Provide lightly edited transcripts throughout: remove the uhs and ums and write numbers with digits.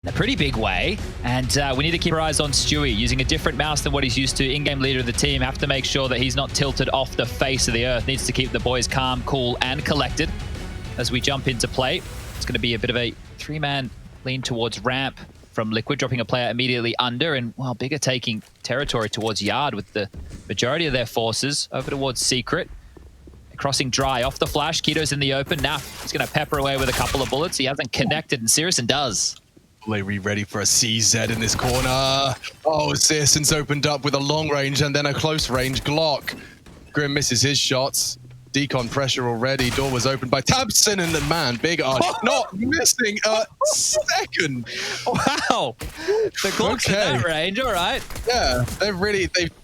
a pretty big way. And we need to keep our eyes on Stewie, using a different mouse than what he's used to. In-game leader of the team, have to make sure that he's not tilted off the face of the earth. Needs to keep the boys calm, cool, and collected as we jump into play. It's going to be a bit of a three-man lean towards ramp from Liquid, dropping a player immediately under, and well, Bigger taking territory towards Yard with the majority of their forces over towards Secret. Crossing dry off the flash. Keto's in the open. Naf is going to pepper away with a couple of bullets. He hasn't connected, and Searson does. Are we ready for a CZ in this corner? Oh, Searson's opened up with a long range and then a close range Glock. Grim misses his shots. Decon pressure already. Door was opened by Tabson, and the man, Big Arch, not missing a second. Wow. The Glock's in that range, all right. Yeah, they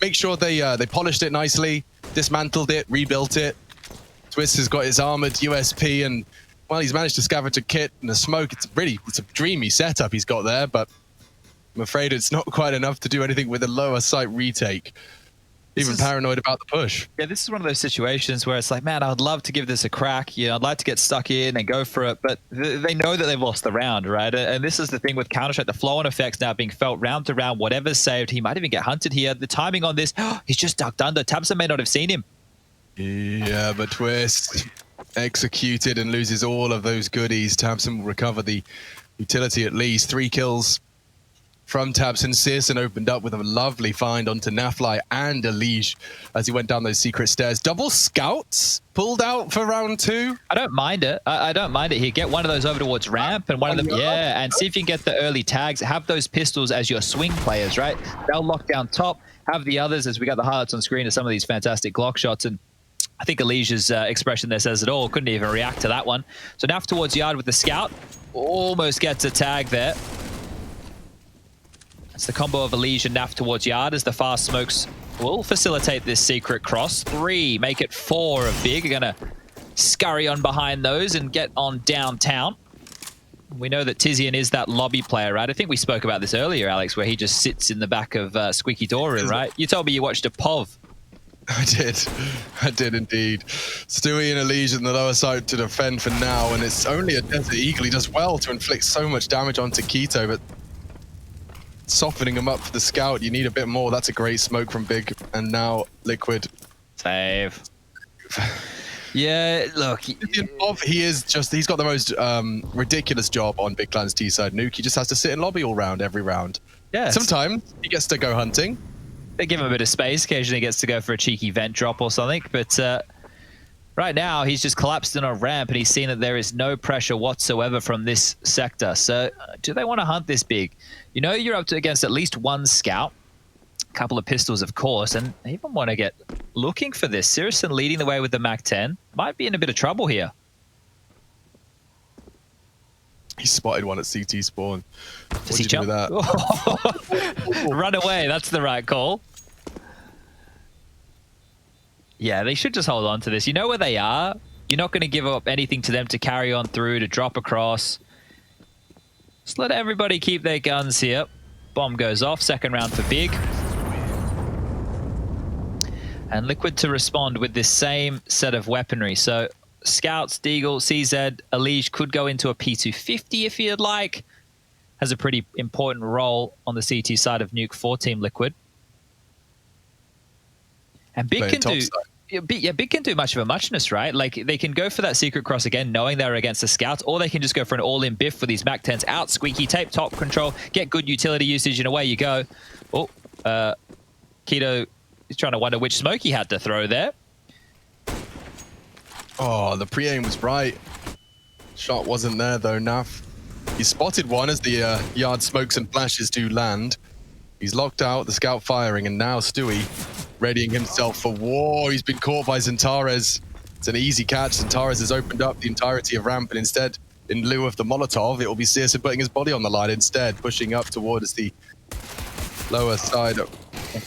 make sure they polished it nicely, dismantled it, rebuilt it. Twist has got his armored USP, and well, he's managed to scavenge a kit and a smoke. It's a dreamy setup he's got there, but I'm afraid it's not quite enough to do anything with a lower sight retake. Even paranoid about the push. Yeah, this is one of those situations where it's like, man, I'd love to give this a crack. You know, I'd like to get stuck in and go for it, but they know that they've lost the round, right? And this is the thing with Counter-Strike, the flow-on effects now being felt round to round. Whatever's saved, he might even get hunted here. The timing on this, he's just ducked under. Tabson may not have seen him. Yeah, but Twist executed and loses all of those goodies. Tabson will recover the utility at least. 3 kills from Tabson. Searson opened up with a lovely find onto Nafly and Elige as he went down those secret stairs. Double scouts pulled out for round 2. I don't mind it. I don't mind it here. Get one of those over towards ramp and one of them, yeah, and see if you can get the early tags. Have those pistols as your swing players, right? They'll lock down top. Have the others, as we got the highlights on screen of some of these fantastic Glock shots. And I think Elige's expression there says it all. Couldn't even react to that one. So now towards Yard with the scout. Almost gets a tag there. It's the combo of Elige and Naf towards Yard as the fast smokes will facilitate this secret cross. 3, make it 4 of Big. Are going to scurry on behind those and get on downtown. We know that Tizian is that lobby player, right? I think we spoke about this earlier, Alex, where he just sits in the back of Squeaky Door Room, right? You told me you watched a POV. I did indeed. Stewie and Elige in the lower side to defend for now, and it's only a Desert Eagle. He does well to inflict so much damage onto Keto, but softening him up for the scout, you need a bit more. That's a great smoke from Big, and now Liquid. Save. Yeah, look. He's got the most ridiculous job on Big Clan's T side. Nuke, he just has to sit in lobby all round, every round. Yeah. Sometimes he gets to go hunting. They give him a bit of space. Occasionally he gets to go for a cheeky vent drop or something. But right now, he's just collapsed in a ramp, and he's seen that there is no pressure whatsoever from this sector. So do they want to hunt this big? You know you're up to against at least 1 scout. A couple of pistols, of course. And they even want to get looking for this. Searson leading the way with the MAC-10. Might be in a bit of trouble here. He spotted one at CT spawn. Does he jump? Run away. That's the right call. Yeah, they should just hold on to this. You know where they are. You're not going to give up anything to them to carry on through, to drop across. Just let everybody keep their guns here. Bomb goes off. Second round for Big. And Liquid to respond with this same set of weaponry. So Scouts, Deagle, CZ, Elige could go into a P250 if you'd like. Has a pretty important role on the CT side of Nuke for Team Liquid. And Big can do... Yeah, Big can do much of a muchness, right? Like, they can go for that secret cross again, knowing they're against the scouts, or they can just go for an all-in biff with these MAC-10s out, squeaky tape, top control, get good utility usage, and away you go. Oh, Keto is trying to wonder which smoke he had to throw there. Oh, the pre-aim was right. Shot wasn't there, though, Naf. He spotted one as the Yard smokes and flashes do land. He's locked out, the scout firing, and now Stewie readying himself for war. He's been caught by Zentares. It's an easy catch. Zentares has opened up the entirety of ramp, and instead, in lieu of the Molotov, it will be Searson putting his body on the line instead, pushing up towards the lower side of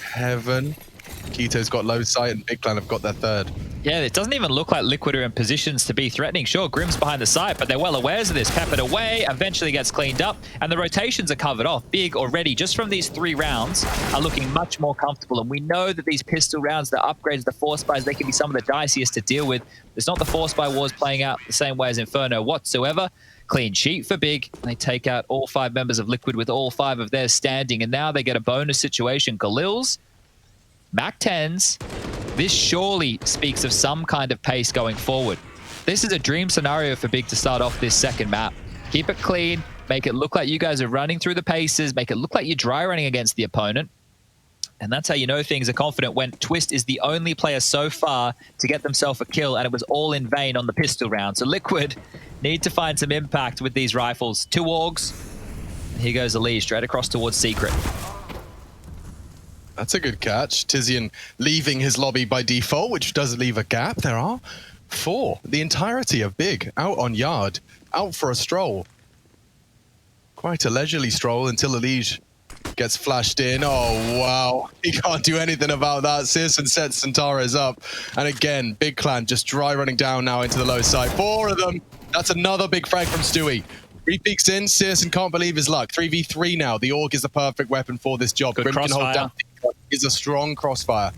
heaven. Keto's got low sight, and Big Clan have got their third. Yeah, it doesn't even look like Liquid are in positions to be threatening. Sure, Grim's behind the site, but they're well aware of this. Peppered away, eventually gets cleaned up, and the rotations are covered off. Big already, just from these 3 rounds, are looking much more comfortable. And we know that these pistol rounds, the upgrades, the force buys, they can be some of the diciest to deal with. It's not the force buy wars playing out the same way as Inferno whatsoever. Clean sheet for Big. They take out all 5 members of Liquid with all 5 of theirs standing, and now they get a bonus situation. Khalil's, Mac-10s. This surely speaks of some kind of pace going forward. This is a dream scenario for Big to start off this second map. Keep it clean, make it look like you guys are running through the paces, make it look like you're dry running against the opponent. And that's how you know things are confident, when Twist is the only player so far to get themselves a kill, and it was all in vain on the pistol round. So Liquid need to find some impact with these rifles. 2 Augs. And here goes Elise straight across towards Secret. That's a good catch. Tizian leaving his lobby by default, which does leave a gap. There are 4. The entirety of Big out on Yard, out for a stroll. Quite a leisurely stroll until Elise gets flashed in. Oh, wow. He can't do anything about that. Searson sets Centaurus up. And again, Big Clan just dry running down now into the low side. 4 of them. That's another big frag from Stewie. 3 peeks in. Searson can't believe his luck. 3v3 now. The Org is the perfect weapon for this job. Good Grim can hold down. crossfire. Is a strong crossfire.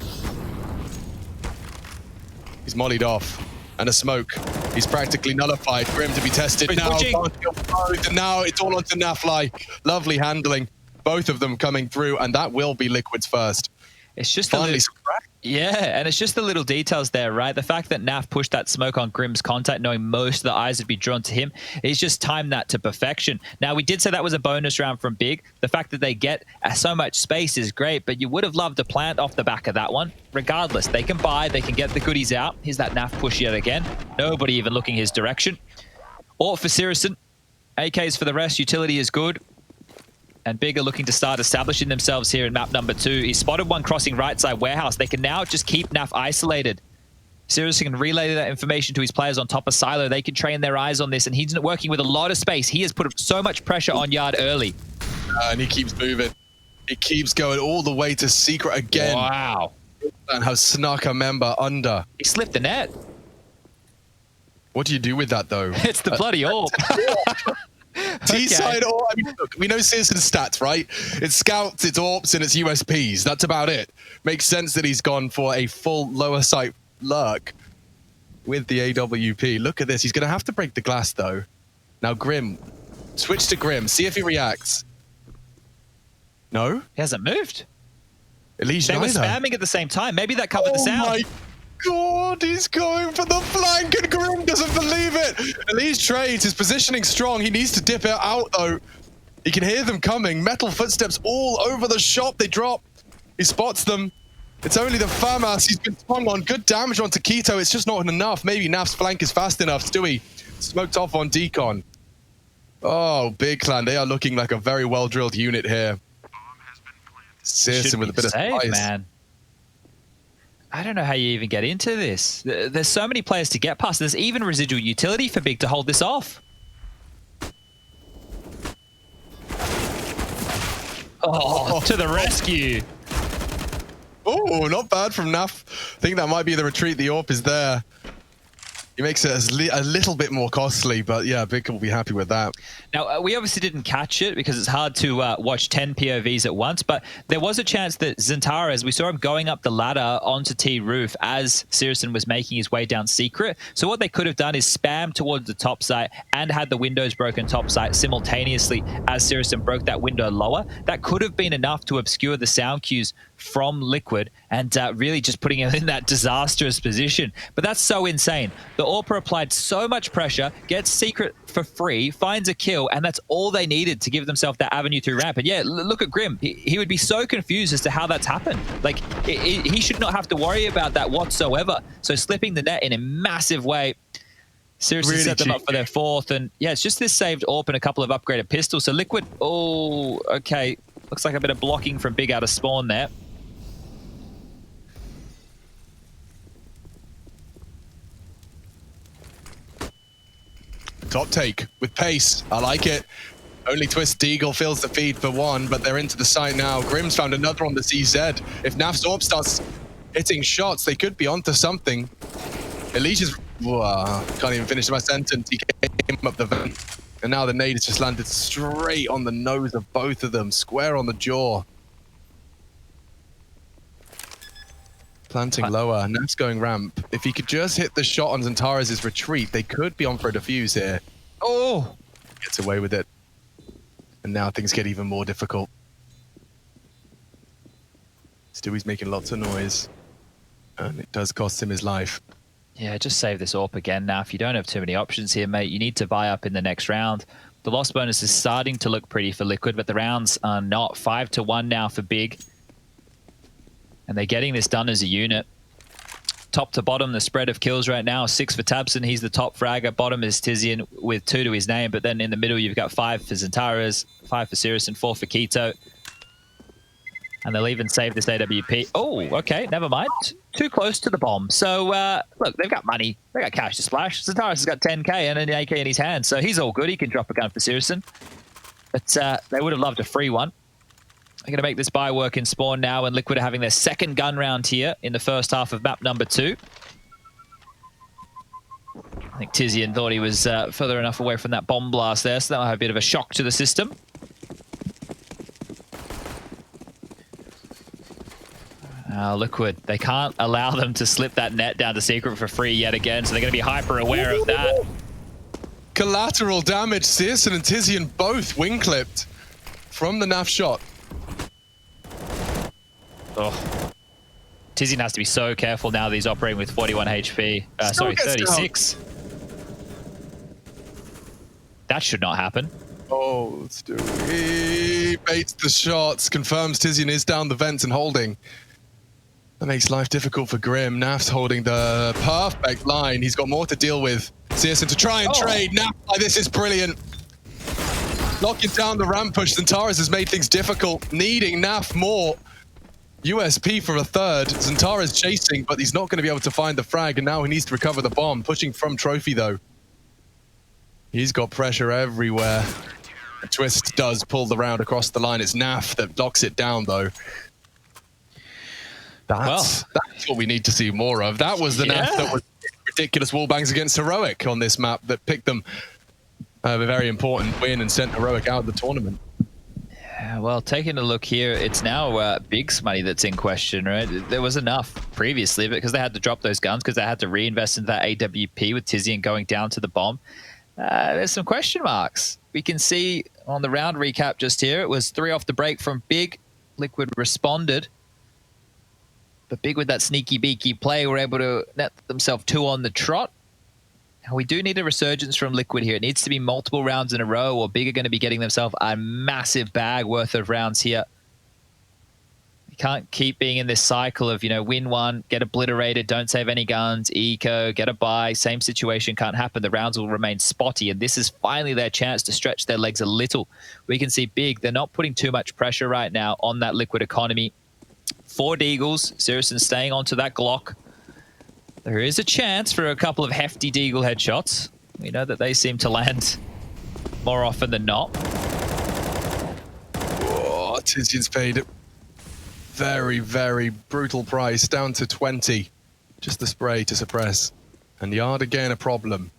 He's mollied off. And a smoke. He's practically nullified. Grim to be tested now. And now it's all onto Nafly. Lovely handling. Both of them coming through, and that will be Liquid's first. It's just finally yeah, and it's just the little details there, right? The fact that Naf pushed that smoke on Grim's contact, knowing most of the eyes would be drawn to him, he's just timed that to perfection. Now, we did say that was a bonus round from Big. The fact that they get so much space is great, but you would have loved a plant off the back of that one. Regardless, they can buy, they can get the goodies out. Here's that Naf push yet again. Nobody even looking his direction. Or for Searson. AKs for the rest. Utility is good. And Big are looking to start establishing themselves here in map number 2. He spotted one crossing right side warehouse. They can now just keep Naf isolated. Seriously can relay that information to his players on top of Silo. They can train their eyes on this, and he's working with a lot of space. He has put so much pressure on Yard early. And he keeps moving. He keeps going all the way to Secret again. Wow. And has snuck a member under. He slipped the net. What do you do with that, though? It's the bloody orb. T-side or I mean, look, we know Searson's stats, right? It's scouts, it's AWPs, and it's USPs. That's about it. Makes sense that he's gone for a full lower sight lurk with the AWP. Look at this. He's going to have to break the glass, though. Now, Grim. Switch to Grim. See if he reacts. No? He hasn't moved. At least they neither. were spamming at the same time. Maybe that covered the sound. Oh my God, he's going for the flank and Grim doesn't believe it. Elise trades, his positioning strong. He needs to dip it out though. He can hear them coming. Metal footsteps all over the shop. They drop. He spots them. It's only the FAMAS he's been swung on. Good damage onto Keto. It's just not enough. Maybe Naf's flank is fast enough. Stewie smoked off on Decon. Oh, Big Clan. They are looking like a very well-drilled unit here. Searson with a bit of spice. Man. I don't know how you even get into this. There's so many players to get past. There's even residual utility for Big to hold this off. Oh, to the rescue. Oh, not bad from Naf. I think that might be the retreat. The AWP is there. He makes it a little bit more costly, but yeah, Big will be happy with that. Now, we obviously didn't catch it because it's hard to watch 10 POVs at once, but there was a chance that Zentares, we saw him going up the ladder onto T roof as Searson was making his way down Secret. So what they could have done is spam towards the top site and had the windows broken top site simultaneously as Searson broke that window lower. That could have been enough to obscure the sound cues from Liquid and really just putting him in that disastrous position. But that's so insane. The AWPer applied so much pressure, gets Secret for free, finds a kill, and that's all they needed to give themselves that avenue through ramp. And yeah, look at Grim. He would be so confused as to how that's happened. Like, he should not have to worry about that whatsoever. So slipping the net in a massive way. Seriously really set them up for their fourth. And yeah, it's just this saved AWP and a couple of upgraded pistols. So Liquid, oh, okay. Looks like a bit of blocking from Big out of spawn there. Top take with pace. I like it. Only Twist Deagle fills the feed for one, but they're into the site now. Grim's found another on the CZ. If Naf's AWP starts hitting shots, they could be onto something. Elijah's... can't even finish my sentence. He came up the vent. And now the nade has just landed straight on the nose of both of them. Square on the jaw. Planting lower. Naf's going ramp. If he could just hit the shot on Zentares' retreat, they could be on for a defuse here. Oh! gets away with it. And now things get even more difficult. Stewie's making lots of noise. And it does cost him his life. Yeah, just save this AWP again now. If you don't have too many options here, mate, you need to buy up in the next round. The loss bonus is starting to look pretty for Liquid, but the rounds are not. 5-1 now for Big. And they're getting this done as a unit. Top to bottom, the spread of kills right now, 6 for tabseN. He's the top fragger. Bottom is Tizian with 2 to his name. But then in the middle, you've got 5 for XANTARES, 5 for CSGO, 4 for k1to. And they'll even save this AWP. Oh, okay, never mind. Too close to the bomb. So, look, they've got money. They've got cash to splash. XANTARES has got 10k and an AK in his hand. So he's all good. He can drop a gun for CSGO. But they would have loved a free one. They're going to make this buy work in spawn now, and Liquid are having their second gun round here in the first half of map number 2. I think Tizian thought he was further enough away from that bomb blast there, so that might have a bit of a shock to the system. Liquid, they can't allow them to slip that net down to secret for free yet again, so they're going to be hyper aware of that. Collateral damage. CSGO and Tizian both wing clipped from the NAF shot. Oh. Tizian has to be so careful now that he's operating with 41 HP. Sorry, 36. That should not happen. Oh, Stewie baits the shots, confirms Tizian is down the vents and holding. That makes life difficult for Grim. Naf's holding the perfect line. He's got more to deal with. CSGO to try and trade. Naf, this is brilliant. Locking down the ramp push. XANTARES has made things difficult. Needing Naf more. USP for a third. XANTARES chasing, but he's not going to be able to find the frag, and now he needs to recover the bomb. Pushing from Trophy, though. He's got pressure everywhere. A Twist does pull the round across the line. It's Naf that locks it down, though. That's what we need to see more of. That was the Naf that was ridiculous wallbangs against Heroic on this map that picked them a very important win and sent Heroic out of the tournament. Yeah, well, taking a look here, it's now Big's money that's in question, right? There was enough previously because they had to drop those guns because they had to reinvest into that AWP with Tizian going down to the bomb. There's some question marks. We can see on the round recap just here, it was 3 off the break from Big. Liquid responded. But Big with that sneaky beaky play were able to net themselves 2 on the trot. Now we do need a resurgence from Liquid here. It needs to be multiple rounds in a row, or Big are going to be getting themselves a massive bag worth of rounds here. You can't keep being in this cycle of, win one, get obliterated, don't save any guns, eco, get a buy. Same situation can't happen. The rounds will remain spotty, and this is finally their chance to stretch their legs a little. We can see Big, they're not putting too much pressure right now on that Liquid economy. 4 Deagles, CSGO staying onto that Glock. There is a chance for a couple of hefty Deagle headshots. We know that they seem to land more often than not. Oh, Tizian's paid a very, very brutal price, down to 20. Just the spray to suppress. And Yard again a problem.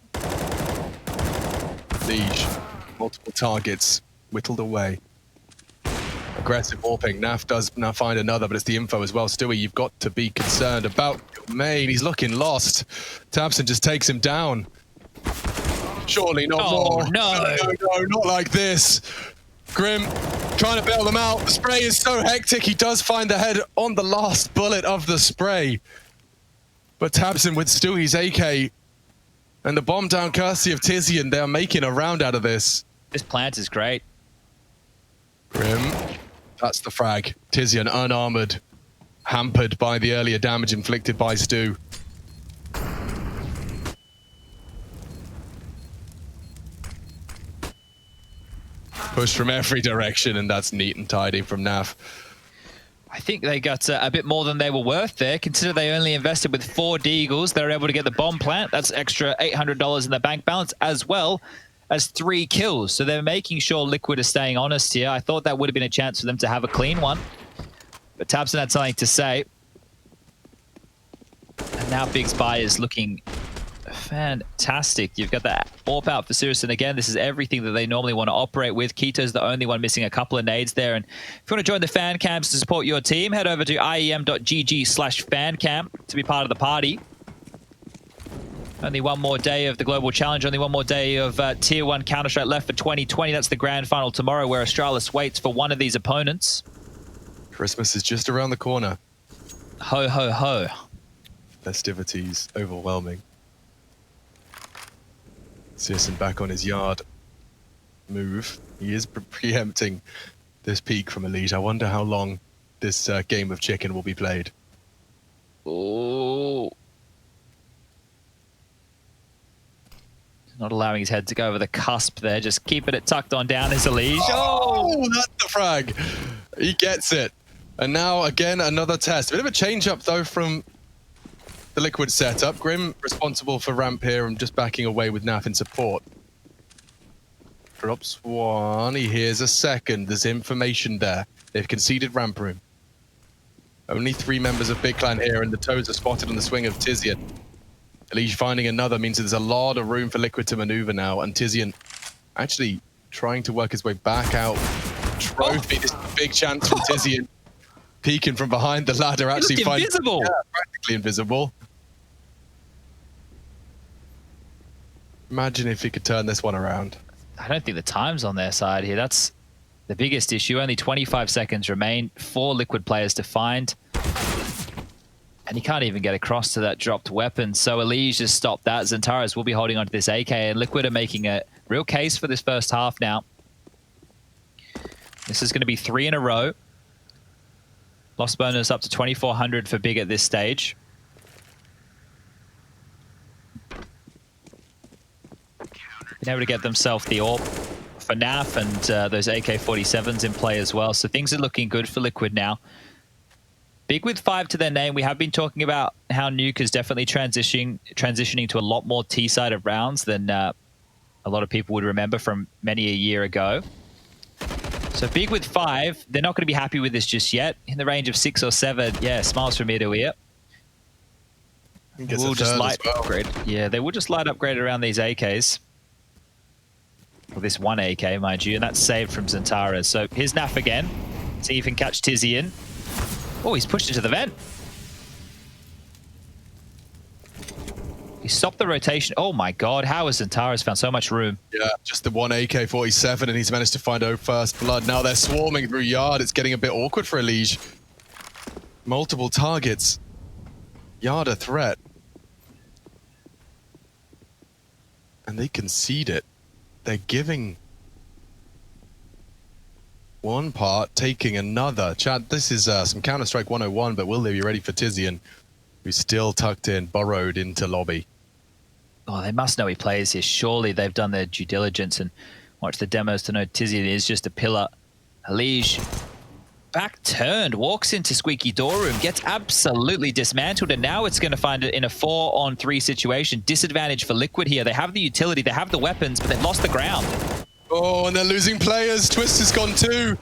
Liege, multiple targets, whittled away. Aggressive warping. Naf does now find another, but it's the info as well. Stewie, you've got to be concerned about your main. He's looking lost. tabseN just takes him down. Surely not more. No, not like this. Grim trying to bail them out. The spray is so hectic. He does find the head on the last bullet of the spray. But tabseN with Stewie's AK and the bomb down courtesy of Tizian, they're making a round out of this. This plant is great. Grim. That's the frag. Tizian unarmored, hampered by the earlier damage inflicted by Stu. Push from every direction, and that's neat and tidy from Naf. I think they got a bit more than they were worth there. Consider they only invested with 4 Deagles. They were able to get the bomb plant. That's extra $800 in the bank balance, as well as 3 kills. So they're making sure Liquid is staying honest here. I thought that would have been a chance for them to have a clean one. But tabseN had something to say. And now Big's buy is looking fantastic. You've got that AWP out for CSGO. And again, this is everything that they normally want to operate with. k1to's the only one missing a couple of nades there. And if you want to join the fan cams to support your team, head over to IEM.gg/fancam to be part of the party. Only one more day of the Global Challenge, only one more day of Tier 1 Counter-Strike left for 2020. That's the grand final tomorrow where Astralis waits for one of these opponents. Christmas is just around the corner. Ho, ho, ho. Festivities overwhelming. Searson back on his yard move. He is preempting this peak from Elite. I wonder how long this game of chicken will be played. Oh. Not allowing his head to go over the cusp there, just keeping it tucked on down as Elige. Oh, that's the frag. He gets it. And now, again, another test. A bit of a change-up, though, from the Liquid setup. Grim responsible for ramp here and just backing away with Naf in support. Drops one. He hears a second. There's information there. They've conceded ramp room. Only 3 members of Big Clan here, and the toes are spotted on the swing of Tizian. Elige finding another means there's a lot of room for Liquid to maneuver now, and Tizian actually trying to work his way back out. Trophy, this is a big chance from Tizian. Peeking from behind the ladder, actually finding... invisible! Yeah, practically invisible. Imagine if he could turn this one around. I don't think the time's on their side here. That's the biggest issue. Only 25 seconds remain. 4 Liquid players to find. And he can't even get across to that dropped weapon. So Elige just stopped that. Xantares will be holding onto this AK, and Liquid are making a real case for this first half now. This is going to be 3 in a row. Loss bonus up to 2,400 for Big at this stage. Been able to get themselves the AWP for NAF, and those AK-47s in play as well. So things are looking good for Liquid now. Big with 5 to their name. We have been talking about how Nuke is definitely transitioning to a lot more T-sided rounds than a lot of people would remember from many a year ago. So Big with 5, they're not going to be happy with this just yet. In the range of 6 or 7, yeah, smiles from ear to ear. We'll just light upgrade. Yeah, they will just light upgrade around these AKs. Well, this one AK, mind you, and that's saved from Xantares. So here's Naf again. See if he can catch Tizian. Oh, he's pushed into the vent. He stopped the rotation. Oh my god, how has Xantares found so much room? Yeah, just the one AK-47, and he's managed to find first blood. Now they're swarming through yard. It's getting a bit awkward for Elige. Multiple targets. Yard a threat. And they concede it. They're giving one part, taking another. Chad, this is some Counter-Strike 101, but will they be ready for Tizian, who's still tucked in, burrowed into lobby? Oh, they must know he plays here. Surely they've done their due diligence and watched the demos to know Tizian is just a pillar. Elige, back turned, walks into Squeaky Door Room, gets absolutely dismantled, and now it's going to find it in a 4-on-3 situation. Disadvantage for Liquid here. They have the utility, they have the weapons, but they've lost the ground. Oh, and they're losing players. Twist has gone too.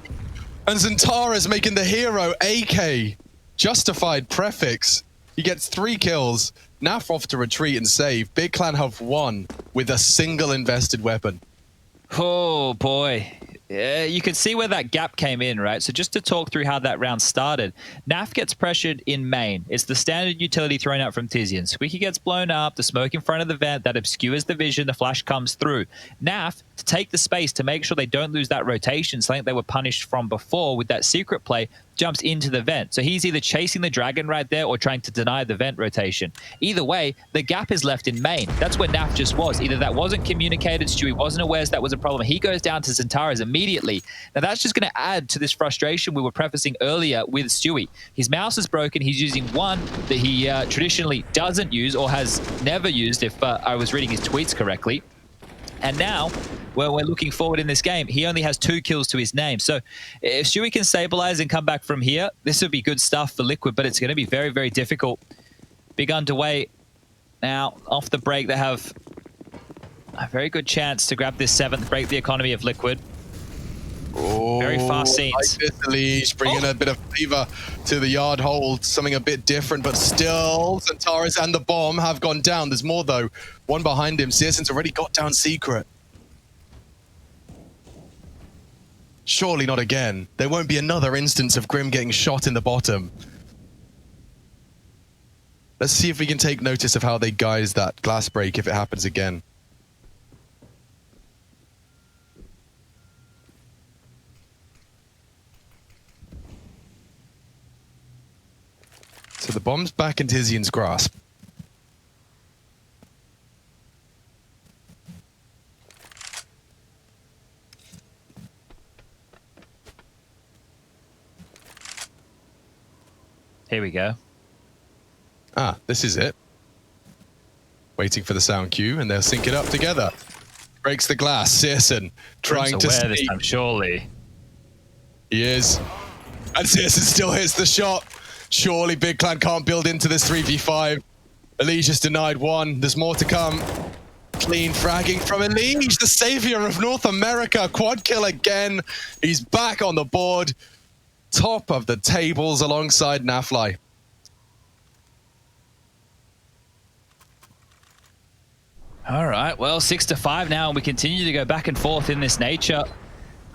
And Xantares making the hero. AK. Justified prefix. He gets 3 kills. Naf off to retreat and save. Big Clan have won with a single invested weapon. Oh, boy. Yeah, you can see where that gap came in, right? So just to talk through how that round started, Naf gets pressured in main. It's the standard utility thrown out from Tizian. Squeaky gets blown up, the smoke in front of the vent, that obscures the vision, the flash comes through. Naf, to take the space to make sure they don't lose that rotation, something they were punished from before with that secret play, jumps into the vent. So he's either chasing the dragon right there or trying to deny the vent rotation. Either way, the gap is left in main. That's where Naf just was. Either that wasn't communicated, Stewie wasn't aware that was a problem. He goes down to Xantares immediately. Now that's just going to add to this frustration we were prefacing earlier with Stewie. His mouse is broken. He's using one that he traditionally doesn't use or has never used, if I was reading his tweets correctly. And now, where we're looking forward in this game, he only has 2 kills to his name. So if Stewie can stabilize and come back from here, this would be good stuff for Liquid, but it's going to be very, very difficult. Big underway. Now, off the break, they have a very good chance to grab this 7th, break the economy of Liquid. Oh, very fast scenes. Like this, Elige, bringing a bit of flavor to the yard hold, something a bit different, but still, Xantares and the bomb have gone down. There's more, though. One behind him. Searson's already got down secret. Surely not again. There won't be another instance of Grim getting shot in the bottom. Let's see if we can take notice of how they guise that glass break if it happens again. So the bomb's back in Tizian's grasp. Here we go. Ah, this is it. Waiting for the sound cue, and they'll sync it up together. Breaks the glass. Searson trying to sneak. This time, surely. He is. And Searson still hits the shot. Surely Big Clan can't build into this 3v5. Elijah's denied one. There's more to come. Clean fragging from Elijah, the savior of North America. Quad kill again. He's back on the board. Top of the tables alongside Nafly. All right, well, 6-5 now, and we continue to go back and forth in this nature.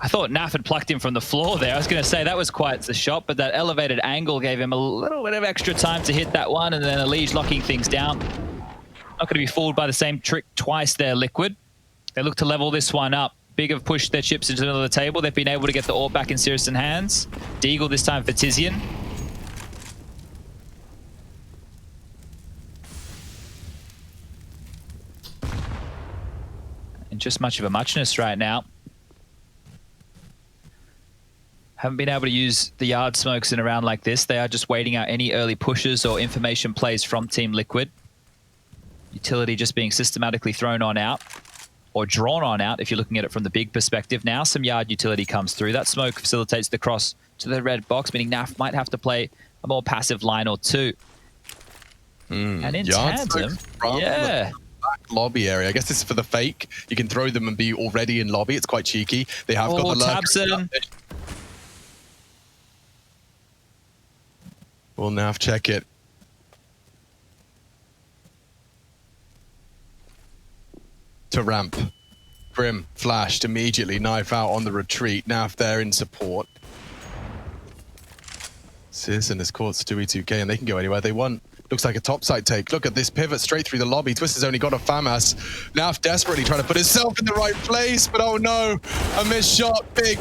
I thought Naf had plucked him from the floor there. I was going to say that was quite the shot, but that elevated angle gave him a little bit of extra time to hit that one, and then Elige locking things down. Not going to be fooled by the same trick twice there, Liquid. They look to level this one up. Big have pushed their chips into the middle of the table. They've been able to get the AWP back in Searson hands. Deagle this time for Tizian. And just much of a muchness right now. Haven't been able to use the yard smokes in a round like this. They are just waiting out any early pushes or information plays from Team Liquid. Utility just being systematically thrown on out. Or drawn on out if you're looking at it from the big perspective. Now some yard utility comes through. That smoke facilitates the cross to the red box, meaning Naf might have to play a more passive line or two. And in tandem, yeah. Back lobby area. I guess this is for the fake. You can throw them and be already in lobby. It's quite cheeky. They have got the Tabson. Will Naf check it? To ramp. Grim flashed immediately, knife out on the retreat. Naf there in support. Searson has caught Stewie 2K and they can go anywhere they want. Looks like a topside take. Look at this pivot straight through the lobby. Twist has only got a FAMAS. Naf desperately trying to put himself in the right place, but oh no, a missed shot. Big.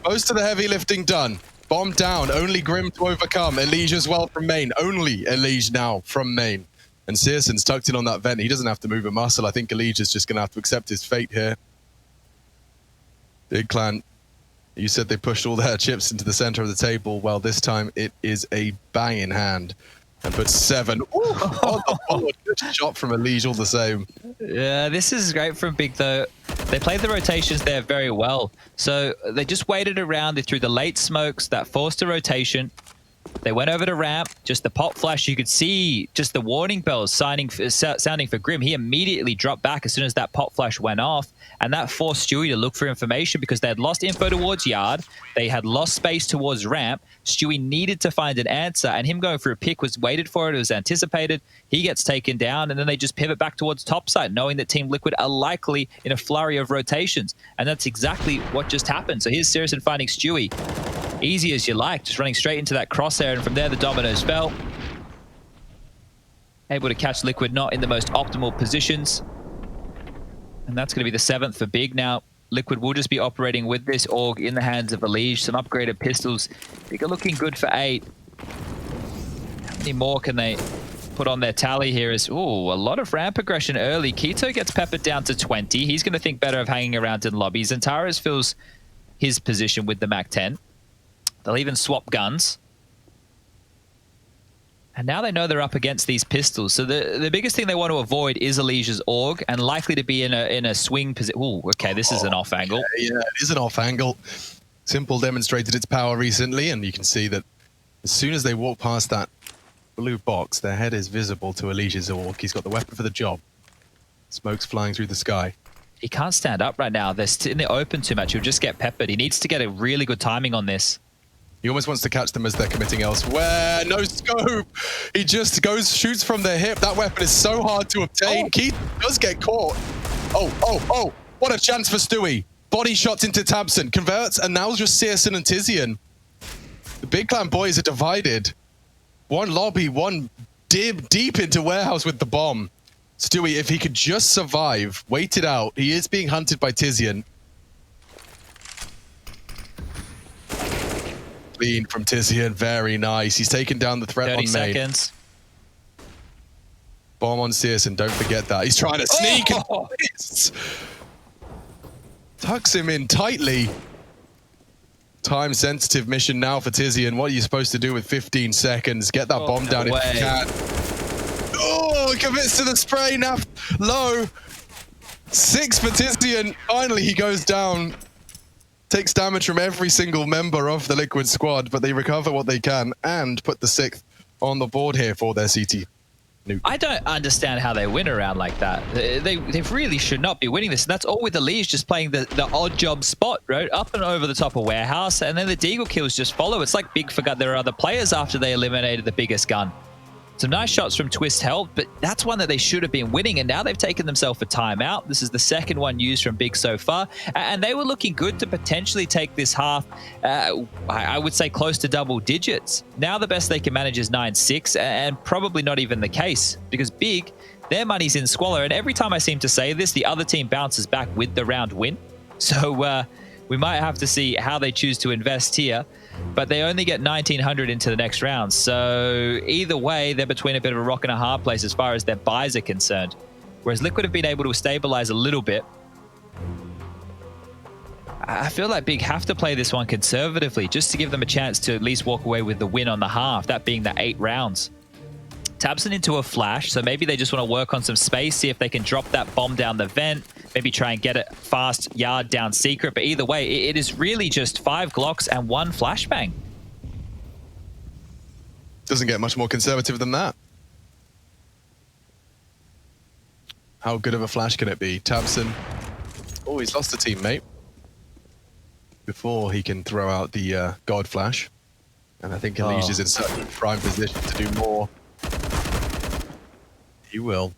Most of the heavy lifting done. Bomb down, only Grim to overcome. Elige as well from main. Only Elige now from main. And Searson's tucked in on that vent. He doesn't have to move a muscle. I think Elige is just going to have to accept his fate here. Big Clan, you said they pushed all their chips into the center of the table. Well, this time it is a bang in hand. And put 7. Ooh, on the board. Good shot from Elige all the same. Yeah, this is great from Big, though. They played the rotations there very well. So they just waited around. They threw the late smokes that forced a rotation. They went over to ramp, just the pop flash. You could see just the warning bells sounding for Grim. He immediately dropped back as soon as that pop flash went off. And that forced Stewie to look for information because they had lost info towards yard. They had lost space towards ramp. Stewie needed to find an answer, and him going for a pick was waited for it. It was anticipated. He gets taken down, and then they just pivot back towards topside, knowing that Team Liquid are likely in a flurry of rotations. And that's exactly what just happened. So here's Searson finding Stewie. Easy as you like, just running straight into that crosshair, and from there the dominoes fell. Able to catch Liquid, not in the most optimal positions. And that's going to be the 7th for Big. Now, Liquid will just be operating with this AUG in the hands of Elige. Some upgraded pistols. Big are looking good for 8. How many more can they put on their tally here? Is a lot of ramp aggression early. Keto gets peppered down to 20. He's going to think better of hanging around in lobbies. And Taras fills his position with the MAC-10. They'll even swap guns. And now they know they're up against these pistols. So the biggest thing they want to avoid is Elige's AUG, and likely to be in a swing position. Ooh, okay, this is an off angle. Yeah, it is an off angle. Simple demonstrated its power recently, and you can see that as soon as they walk past that blue box, their head is visible to Elige's AUG. He's got the weapon for the job. Smoke's flying through the sky. He can't stand up right now. They're in the open too much. He'll just get peppered. He needs to get a really good timing on this. He almost wants to catch them as they're committing elsewhere. No scope. He just shoots from the hip. That weapon is so hard to obtain. Keith does get caught. Oh. What a chance for Stewie. Body shots into Tabson. Converts, and now just Searson and Tizian. The Big Clan boys are divided. One lobby, one deep into warehouse with the bomb. Stewie, if he could just survive, wait it out. He is being hunted by Tizian. Clean from Tizian, very nice. He's taken down the threat on main. 30 seconds. Bomb on CS, and don't forget that. He's trying to sneak. Oh! Tucks him in tightly. Time-sensitive mission now for Tizian. What are you supposed to do with 15 seconds? Get that bomb down if you can. Oh, he commits to the spray. Now low. 6 for Tizian. Finally, he goes down. Takes damage from every single member of the Liquid squad, but they recover what they can and put the 6th on the board here for their CT. Nuke. I don't understand how they win around like that. They really should not be winning this. And that's all with the Lees just playing the odd job spot, right? Up and over the top of warehouse, and then the Deagle kills just follow. It's like Big forgot there are other players after they eliminated the biggest gun. Some nice shots from Twist helped, but that's one that they should have been winning, and now they've taken themselves a timeout. This is the second one used from Big so far, and they were looking good to potentially take this half, I would say close to double digits. Now the best they can manage is 9-6, and probably not even the case, because Big, their money's in Squalor, and every time I seem to say this, the other team bounces back with the round win. So we might have to see how they choose to invest here. But they only get 1,900 into the next round. So either way, they're between a bit of a rock and a hard place as far as their buys are concerned. Whereas Liquid have been able to stabilize a little bit. I feel like Big have to play this one conservatively just to give them a chance to at least walk away with the win on the half, that being the 8 rounds. Tabson into a flash, so maybe they just want to work on some space, see if they can drop that bomb down the vent, maybe try and get it fast yard down secret. But either way, it is really just 5 Glocks and 1 flashbang. Doesn't get much more conservative than that. How good of a flash can it be? Tabson. Oh, he's lost a teammate before he can throw out the God flash. And I think Elish is in such a prime position to do more. He will.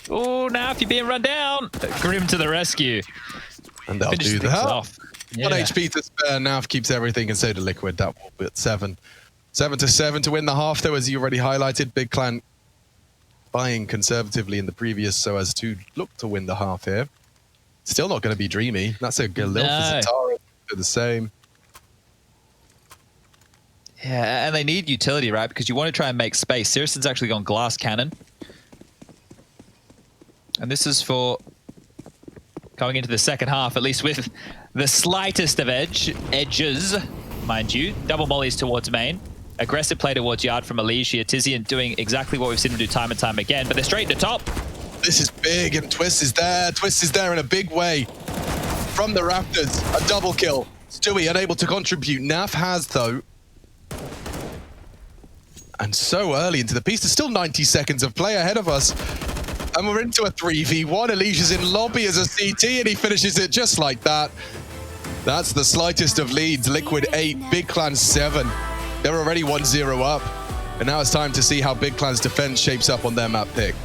Oh, now if you're being run down. Grim to the rescue. And they'll do that. 1 HP to spare. Nav keeps everything, and so to Liquid. That will be at 7. 7-7 to win the half, though, as you already highlighted. Big Clan buying conservatively in the previous so as to look to win the half here. Still not going to be dreamy. That's a Galil for Zatara. Do the same. Yeah, and they need utility, right? Because you want to try and make space. Siriuson's actually gone glass cannon. And this is for going into the second half, at least with the slightest of edges, mind you. Double mollies towards main. Aggressive play towards yard from Elish here. Tizian doing exactly what we've seen him do time and time again, but they're straight to top. This is big, and Twist is there. Twist is there in a big way. From the Raptors, a double kill. Stewie unable to contribute. Naf has, though. And so early into the piece, there's still 90 seconds of play ahead of us. And we're into a 3v1. Elish is in lobby as a CT, and he finishes it just like that. That's the slightest of leads. Liquid 8, Big Clan 7. They're already 1-0 up. And now it's time to see how Big Clan's defense shapes up on their map pick.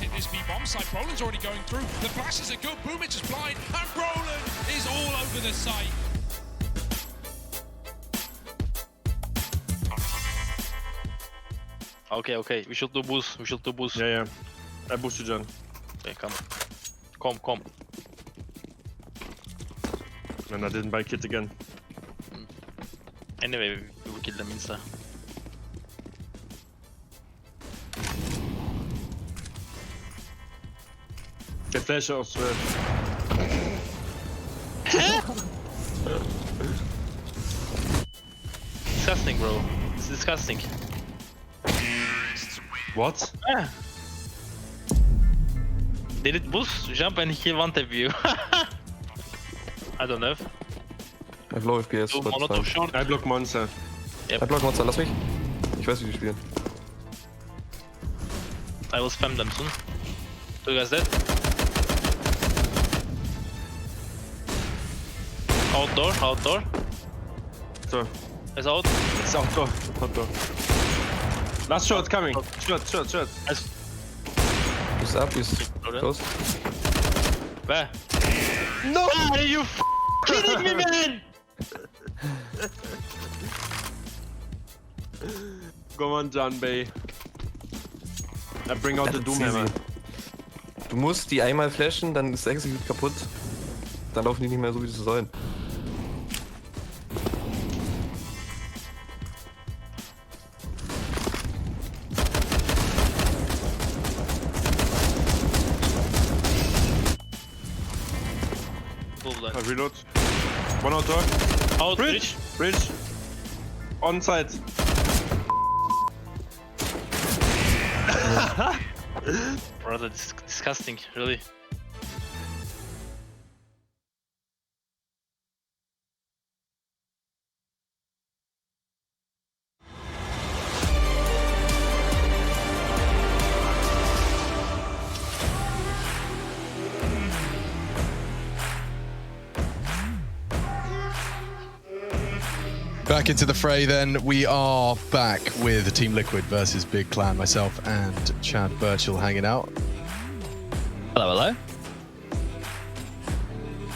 Hit this B bomb site. Brolin's already going through. The flashes are good. Boomich is blind, and Brolin is all over the site. Okay. We should do boost. Yeah. I boosted John. Okay, come. And I didn't buy kit again. Anyway, we will kill them insta. Flash aus 12. Disgusting, bro. It's disgusting. What? Ah. Did it boost jump and kill one tap view? I don't know. I have low FPS, So but it's Molotov fine. short. I block Monster. I block Monster, lass mich. Ich weiß, wie die spielen. I will spam them soon. Two guys dead. Outdoor, outdoor. So, Is out. it's outdoor. Outdoor. Last shot coming. Shot. Nice. He's up, he's Okay. close. Where? No! Are you kidding me, man? Go on, John Bay. I bring out the That's Doomhammer. easy. Du musst die einmal flashen, dann ist der Execute kaputt. Dann laufen die nicht mehr so, wie sie sollen. I reload. One outdoor. Out, Bridge. On site. Brother, this is disgusting, really. Back into the fray then. We are back with Team Liquid versus Big Clan. Myself and Chad Birchall hanging out. Hello, hello.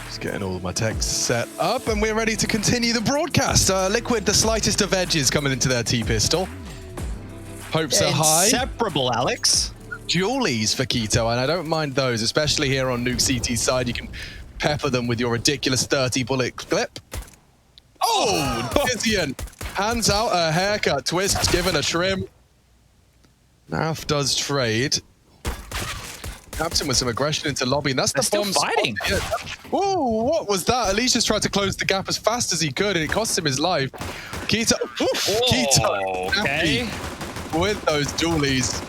Just getting all of my texts set up and we're ready to continue the broadcast. Liquid, the slightest of edges coming into their T-pistol. Hopes are high. Inseparable, Alex. Dualies for Keto, and I don't mind those, especially here on Nuke CT's side. You can pepper them with your ridiculous 30 bullet clip. Oh, Dizian. Hands out a haircut, twist, given a trim. Naf does trade. Taps him with some aggression into lobby, and that's the They're bomb still fighting. Oh, what was that? Elise just tried to close the gap as fast as he could, and it cost him his life. Keto, Keto, Okay. happy with those dualies.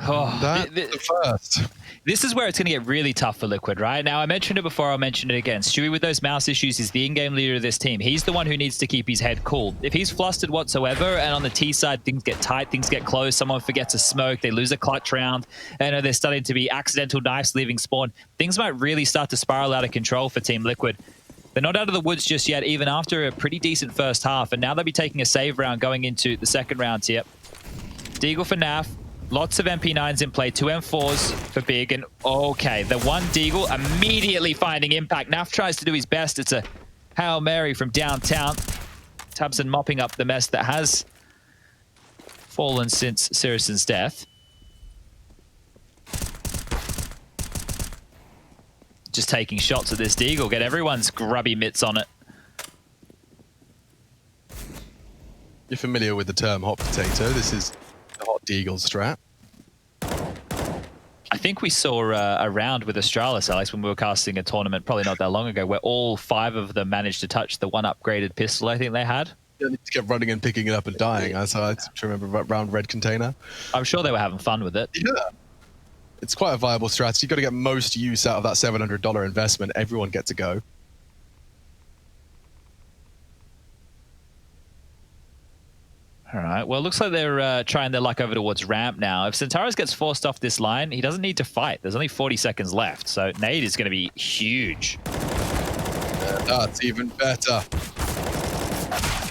Oh, That's the first. This is where it's going to get really tough for Liquid, right? Now, I mentioned it before, I'll mention it again. Stewie with those mouse issues is the in-game leader of this team. He's the one who needs to keep his head cool. If he's flustered whatsoever, and on the T side, things get tight, things get close, someone forgets a smoke, they lose a clutch round, and there's starting to be accidental knives leaving spawn, things might really start to spiral out of control for Team Liquid. They're not out of the woods just yet, even after a pretty decent first half, and now they'll be taking a save round going into the second round here. Deagle for Naf. Lots of MP9s in play, 2 M4s for Big, and okay, the one Deagle immediately finding impact. Naf tries to do his best. It's a Hail Mary from downtown. Tabson mopping up the mess that has fallen since Sirius's death. Just taking shots at this Deagle, get everyone's grubby mitts on it. You're familiar with the term hot potato. This is the hot Deagle strat. I think we saw a round with Astralis, Alex, when we were casting a tournament probably not that long ago, where all 5 of them managed to touch the one upgraded pistol I think they had. You need to get running and picking it up and dying. I remember round red container. I'm sure they were having fun with it. Yeah. It's quite a viable strategy. You've got to get most use out of that $700 investment. Everyone gets a go. All right. Well, it looks like they're trying their luck over towards ramp now. If Centaurus gets forced off this line, he doesn't need to fight. There's only 40 seconds left, so nade is going to be huge. That's even better.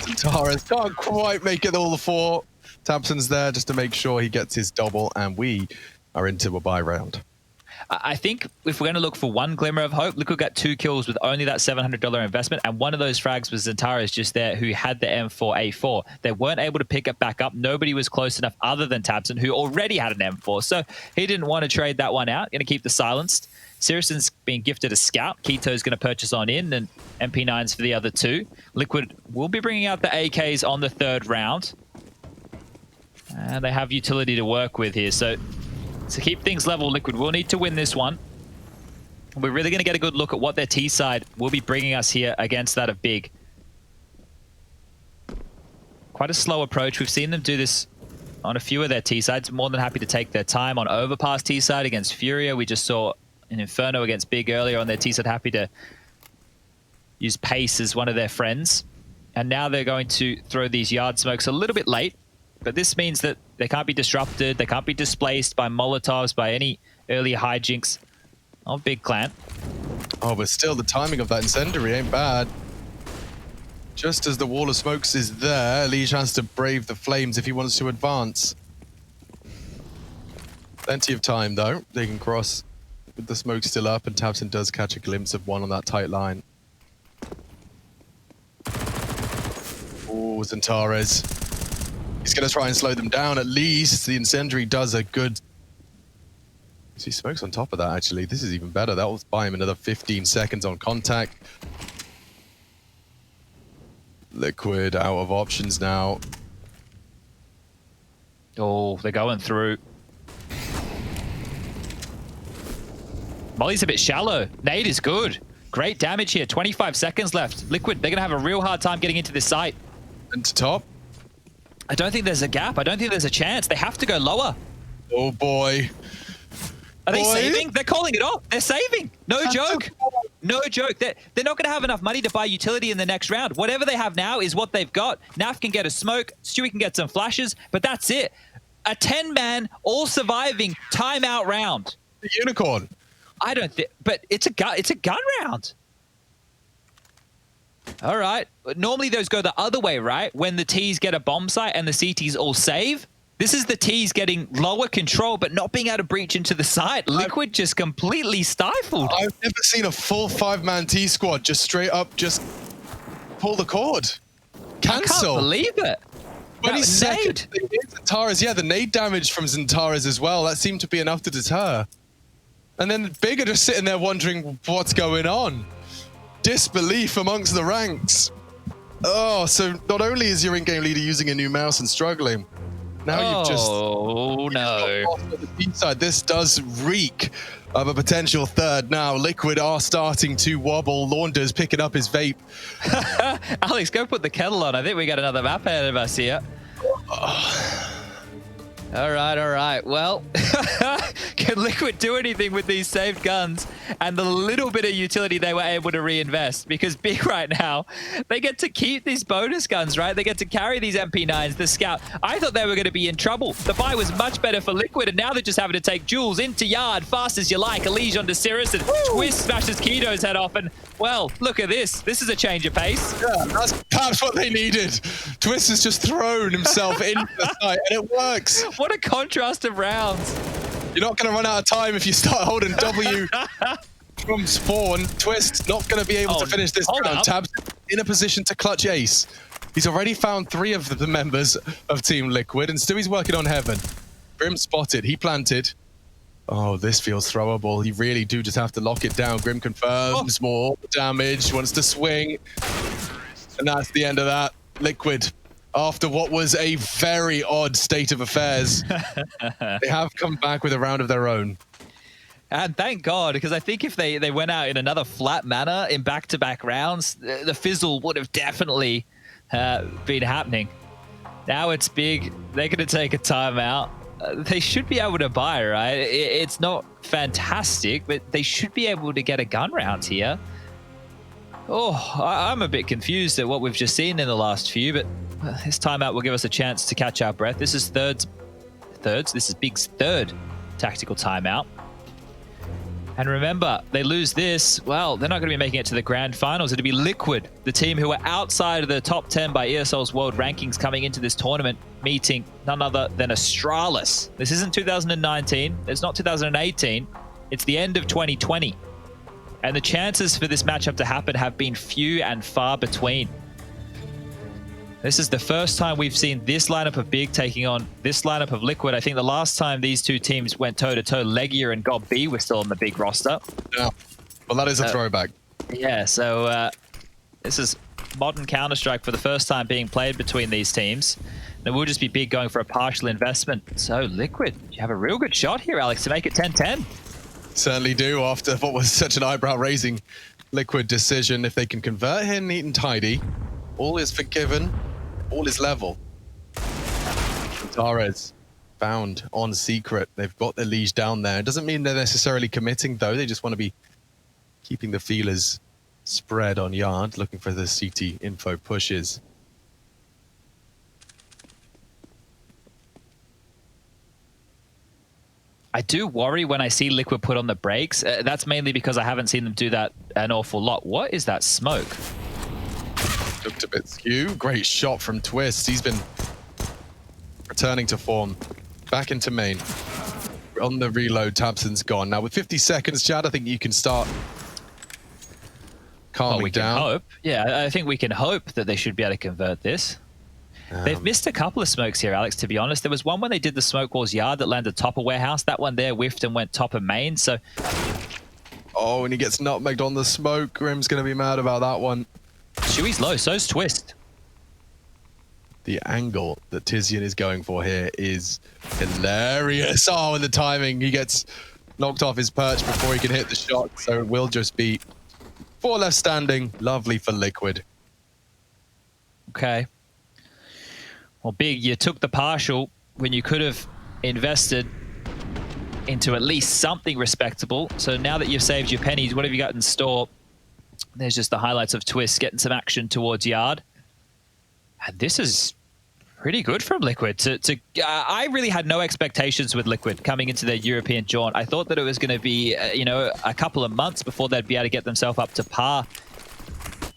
Centaurus can't quite make it all the 4. Tabson's there just to make sure he gets his double, and we are into a buy round. I think if we're going to look for one glimmer of hope, Liquid got 2 kills with only that $700 investment, and one of those frags was Zentaris just there who had the M4A4. They weren't able to pick it back up. Nobody was close enough other than Tabson, who already had an M4, so he didn't want to trade that one out. Going to keep the silenced. Sirius's being gifted a scout. Keto's going to purchase on in, and MP9s for the other 2. Liquid will be bringing out the AKs on the 3rd round. And they have utility to work with here, so To keep things level, Liquid will need to win this one. We're really going to get a good look at what their T side will be bringing us here against that of Big. Quite a slow approach. We've seen them do this on a few of their T sides. More than happy to take their time. On Overpass T side against Furia, we just saw an Inferno against Big earlier on their T side. Happy to use pace as one of their friends. And now they're going to throw these yard smokes a little bit late. But this means that they can't be disrupted. They can't be displaced by Molotovs, by any early hijinks of Big Clan. Oh, but still, the timing of that incendiary ain't bad. Just as the wall of smokes is there, Lige has to brave the flames if he wants to advance. Plenty of time, though. They can cross with the smoke still up, and tabseN does catch a glimpse of one on that tight line. Oh, XANTARES. He's going to try and slow them down. At least the incendiary does a good... See, smoke's on top of that, actually. This is even better. That will buy him another 15 seconds on contact. Liquid out of options now. Oh, they're going through. Molly's a bit shallow. Nade is good. Great damage here. 25 seconds left. Liquid, they're going to have a real hard time getting into this site. And to top. I don't think there's a gap. I don't think there's a chance. They have to go lower. Oh, boy. Are they saving? They're calling it off. They're saving. No joke. No joke. They're not going to have enough money to buy utility in the next round. Whatever they have now is what they've got. Naf can get a smoke. Stewie can get some flashes, but that's it. A 10-man, all surviving timeout round. The unicorn. I don't think, but it's a gun round. All right. Normally those go the other way, right? When the T's get a bomb site and the CTs all save. This is the T's getting lower control, but not being able to breach into the site. Liquid just completely stifled. I've never seen a full 5-man T squad just straight up just pull the cord. Cancel. I can't believe it. 20 seconds. XANTARES, yeah, the nade damage from XANTARES as well. That seemed to be enough to deter. And then Big are just sitting there wondering what's going on. Disbelief amongst the ranks. Oh, so not only is your in-game leader using a new mouse and struggling, now you've just... Oh, no. The B side. This does reek of a potential third now. Liquid are starting to wobble. Launders picking up his vape. Alex, go put the kettle on. I think we got another map ahead of us here. All right. Well, can Liquid do anything with these saved guns and the little bit of utility they were able to reinvest? Because Big right now, they get to keep these bonus guns, right? They get to carry these MP9s, the Scout. I thought they were going to be in trouble. The buy was much better for Liquid, and now they're just having to take Jules into yard, fast as you like. Elige onto Cirrus, and Twist smashes Keto's head off, and, well, look at this. This is a change of pace. Yeah, that's perhaps what they needed. Twist has just thrown himself into the site, and it works. What a contrast of rounds. You're not going to run out of time if you start holding W from spawn. Twist not going to be able to finish this round. Tabs in a position to clutch ace. He's already found 3 of the members of Team Liquid, and Stewie's working on heaven. Grim spotted. He planted. Oh, this feels throwable. You really do just have to lock it down. Grim confirms more damage, wants to swing. And that's the end of that. Liquid, after what was a very odd state of affairs, they have come back with a round of their own. And thank God, because I think if they went out in another flat manner in back-to-back rounds, the fizzle would have definitely been happening. Now it's Big. They're going to take a timeout. They should be able to buy, right? It's not fantastic, but they should be able to get a gun round here. Oh, I'm a bit confused at what we've just seen in the last few, but this timeout will give us a chance to catch our breath. This is This is Big's 3rd tactical timeout. And remember, they lose this, well, they're not going to be making it to the grand finals. It'll be Liquid, the team who are outside of the top 10 by ESL's world rankings coming into this tournament, meeting none other than Astralis. This isn't 2019. It's not 2018. It's the end of 2020. And the chances for this matchup to happen have been few and far between. This is the first time we've seen this lineup of Big taking on this lineup of Liquid. I think the last time these two teams went toe-to-toe, Legia and God B were still on the Big roster. Yeah, well, that is a throwback. Yeah, so this is modern Counter-Strike for the first time being played between these teams. It will just be big going for a partial investment. So Liquid, you have a real good shot here, Alex, to make it 10-10. Certainly do after what was such an eyebrow-raising Liquid decision. If they can convert here neat and tidy, all is forgiven, all is level. Antares found on Secret. They've got their liege down there. It doesn't mean they're necessarily committing, though. They just want to be keeping the feelers spread on Yard, looking for the CT info pushes. I do worry when I see Liquid put on the brakes. That's mainly because I haven't seen them do that an awful lot. What is that smoke? Looked a bit skew. Great shot from Twist. He's been returning to form. Back into main. On the reload, Tabson's gone. Now with 50 seconds, Chad, I think you can start calming down. Hope. Yeah, I think we can hope that they should be able to convert this. They've missed a couple of smokes here, Alex, to be honest. There was one when they did the smoke walls yard that landed top of warehouse. That one there whiffed and went top of main, so... Oh, and he gets nutmegged on the smoke. Grim's going to be mad about that one. Chewy's low, so's Twist. The angle that Tizian is going for here is hilarious. Oh, and the timing. He gets knocked off his perch before he can hit the shot, so it will just be 4 left standing. Lovely for Liquid. Okay. Well, Big, you took the partial when you could have invested into at least something respectable. So now that you've saved your pennies, what have you got in store? There's just the highlights of Twist getting some action towards Yard. And this is pretty good from Liquid. I really had no expectations with Liquid coming into their European jaunt. I thought that it was going to be, you know, a couple of months before they'd be able to get themselves up to par.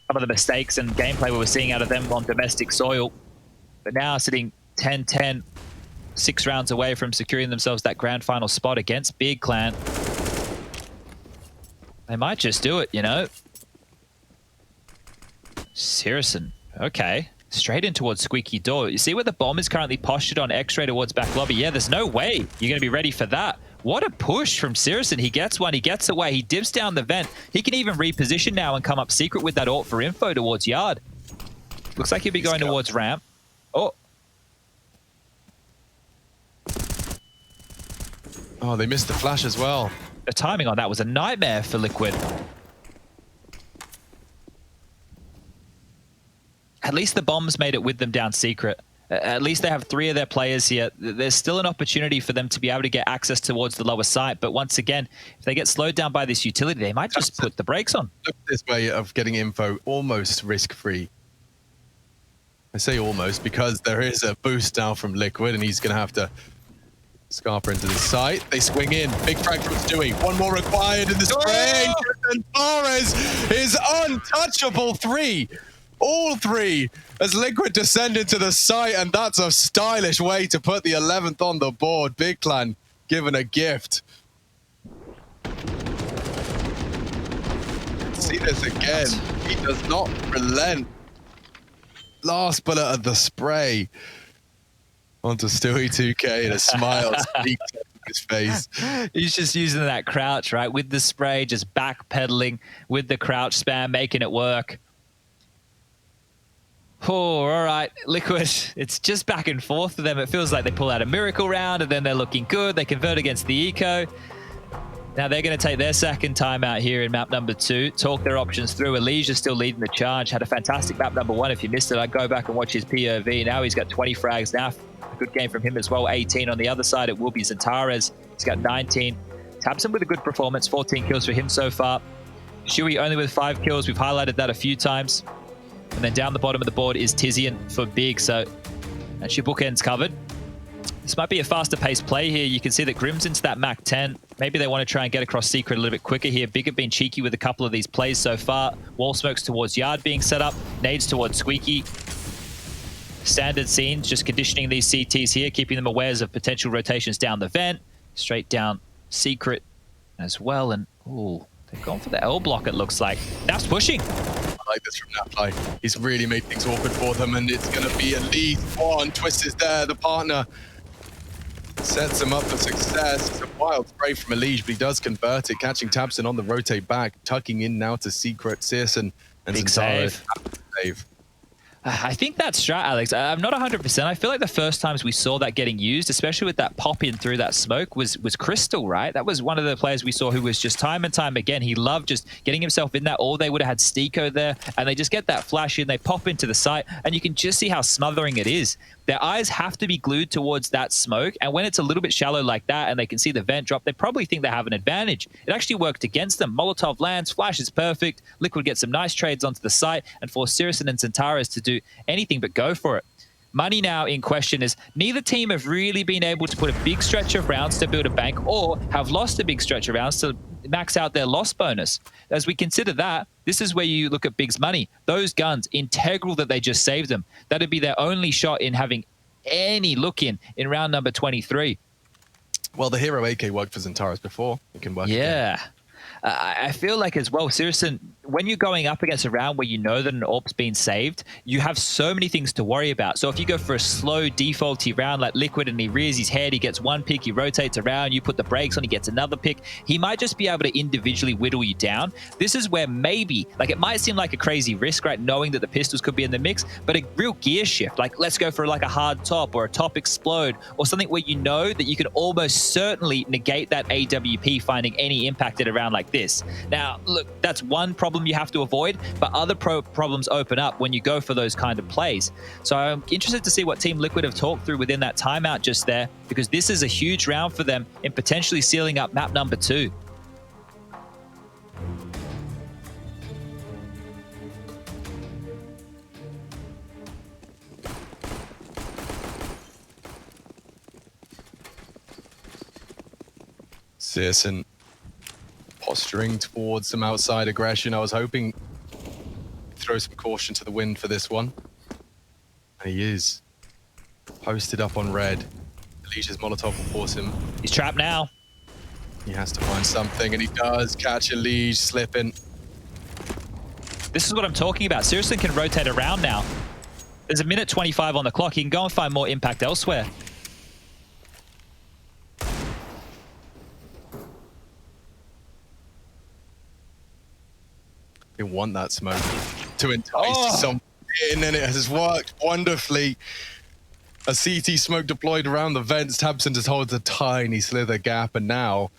Some of the mistakes and gameplay we were seeing out of them on domestic soil. But now sitting 10-10, 6 rounds away from securing themselves that grand final spot against Big Clan. They might just do it, you know. Sirison, okay. Straight in towards Squeaky Door. You see where the bomb is currently postured on X-ray towards back lobby? Yeah, there's no way you're going to be ready for that. What a push from Sirison. He gets one, he gets away, he dips down the vent. He can even reposition now and come up secret with that ult for info towards Yard. Looks like he'll be going towards ramp. Oh, they missed the flash as well. The timing on that was a nightmare for Liquid. At least the bombs made it with them down secret. At least they have 3 of their players here. There's still an opportunity for them to be able to get access towards the lower site. But once again, if they get slowed down by this utility, they might just put the brakes on. Look at this way of getting info almost risk-free. I say almost because there is a boost now from Liquid and he's going to have to scarper into the site. They swing in. Big frag from Stewie. One more required in the spray. And Torres is untouchable. 3. All 3 as Liquid descend into the site, and that's a stylish way to put the 11th on the board. Big Clan given a gift. See this again. He does not relent. Last bullet of the spray onto Stewie 2K and a smile speaks on his face. He's just using that crouch, right? With the spray, just backpedaling with the crouch spam, making it work. Oh, all right. Liquid, it's just back and forth for them. It feels like they pull out a miracle round and then they're looking good. They convert against the eco. Now they're going to take their second timeout here in map number 2, talk their options through. Elijah still leading the charge. Had a fantastic map number 1. If you missed it, I'd go back and watch his POV. Now he's got 20 frags. Now a good game from him as well. 18 on the other side. It will be Zantares. He's got 19. Tabson with a good performance. 14 kills for him so far. Chewy only with 5 kills. We've highlighted that a few times. And then down the bottom of the board is Tizian for Big. So that's your bookends covered. This might be a faster paced play here. You can see that Grim's into that Mac 10. Maybe they want to try and get across secret a little bit quicker here. Big have been cheeky with a couple of these plays so far. Wall smokes towards Yard being set up. Nades towards Squeaky. Standard scenes, just conditioning these CTs here, keeping them aware of potential rotations down the vent. Straight down secret as well. And, ooh, they've gone for the L block, it looks like. Naf's pushing. I like this from Nafly. He's really made things awkward for them, and it's going to be at least 1. Twist is there, the partner. Sets him up for success. It's a wild spray from Elige, but he does convert it, catching Tabson on the rotate back, tucking in now to Secret, Searson, and Big Zantara. save. Save. I think that's right, Alex. I'm not 100%. I feel like the first times we saw that getting used, especially with that pop in through that smoke, was Crystal, right? That was one of the players we saw who was just time and time again. He loved just getting himself in that, or they would have had Steeko there, and they just get that flash in, they pop into the site, and you can just see how smothering it is. Their eyes have to be glued towards that smoke, and when it's a little bit shallow like that and they can see the vent drop, they probably think they have an advantage. It actually worked against them. Molotov lands, flash is perfect, Liquid gets some nice trades onto the site, and force Sirison and Centaurus to do anything but go for it. Money now in question is neither team have really been able to put a big stretch of rounds to build a bank, or have lost a big stretch of rounds to max out their loss bonus. As we consider that, this is where you look at Big's money. Those guns, integral that they just saved them. That'd be their only shot in having any look in round number 23. Well, the hero AK worked for Centaurus before. It can work again. I feel like as well, Sirison, when you're going up against a round where you know that an AWP's been saved, you have so many things to worry about. So if you go for a slow, defaulty round like Liquid and he rears his head, he gets one pick, he rotates around, you put the brakes on, he gets another pick, he might just be able to individually whittle you down. This is where maybe, like it might seem like a crazy risk, right, knowing that the pistols could be in the mix, but a real gear shift, like let's go for like a hard top or a top explode or something where you know that you can almost certainly negate that AWP finding any impact at a round like this. Now, look, that's one problem you have to avoid, but other problems open up when you go for those kind of plays. So I'm interested to see what Team Liquid have talked through within that timeout just there, because this is a huge round for them in potentially sealing up map number 2. Sirison posturing towards some outside aggression. I was hoping to throw some caution to the wind for this one. And he is posted up on red. Alicia's Molotov will force him. He's trapped now. He has to find something, and he does catch Elige slipping. This is what I'm talking about. Sirison can rotate around now. There's a minute 25 on the clock. He can go and find more impact elsewhere. They want that smoke to entice someone in, and it has worked wonderfully. A CT smoke deployed around the vents. tabseN just holds a tiny slither gap, and now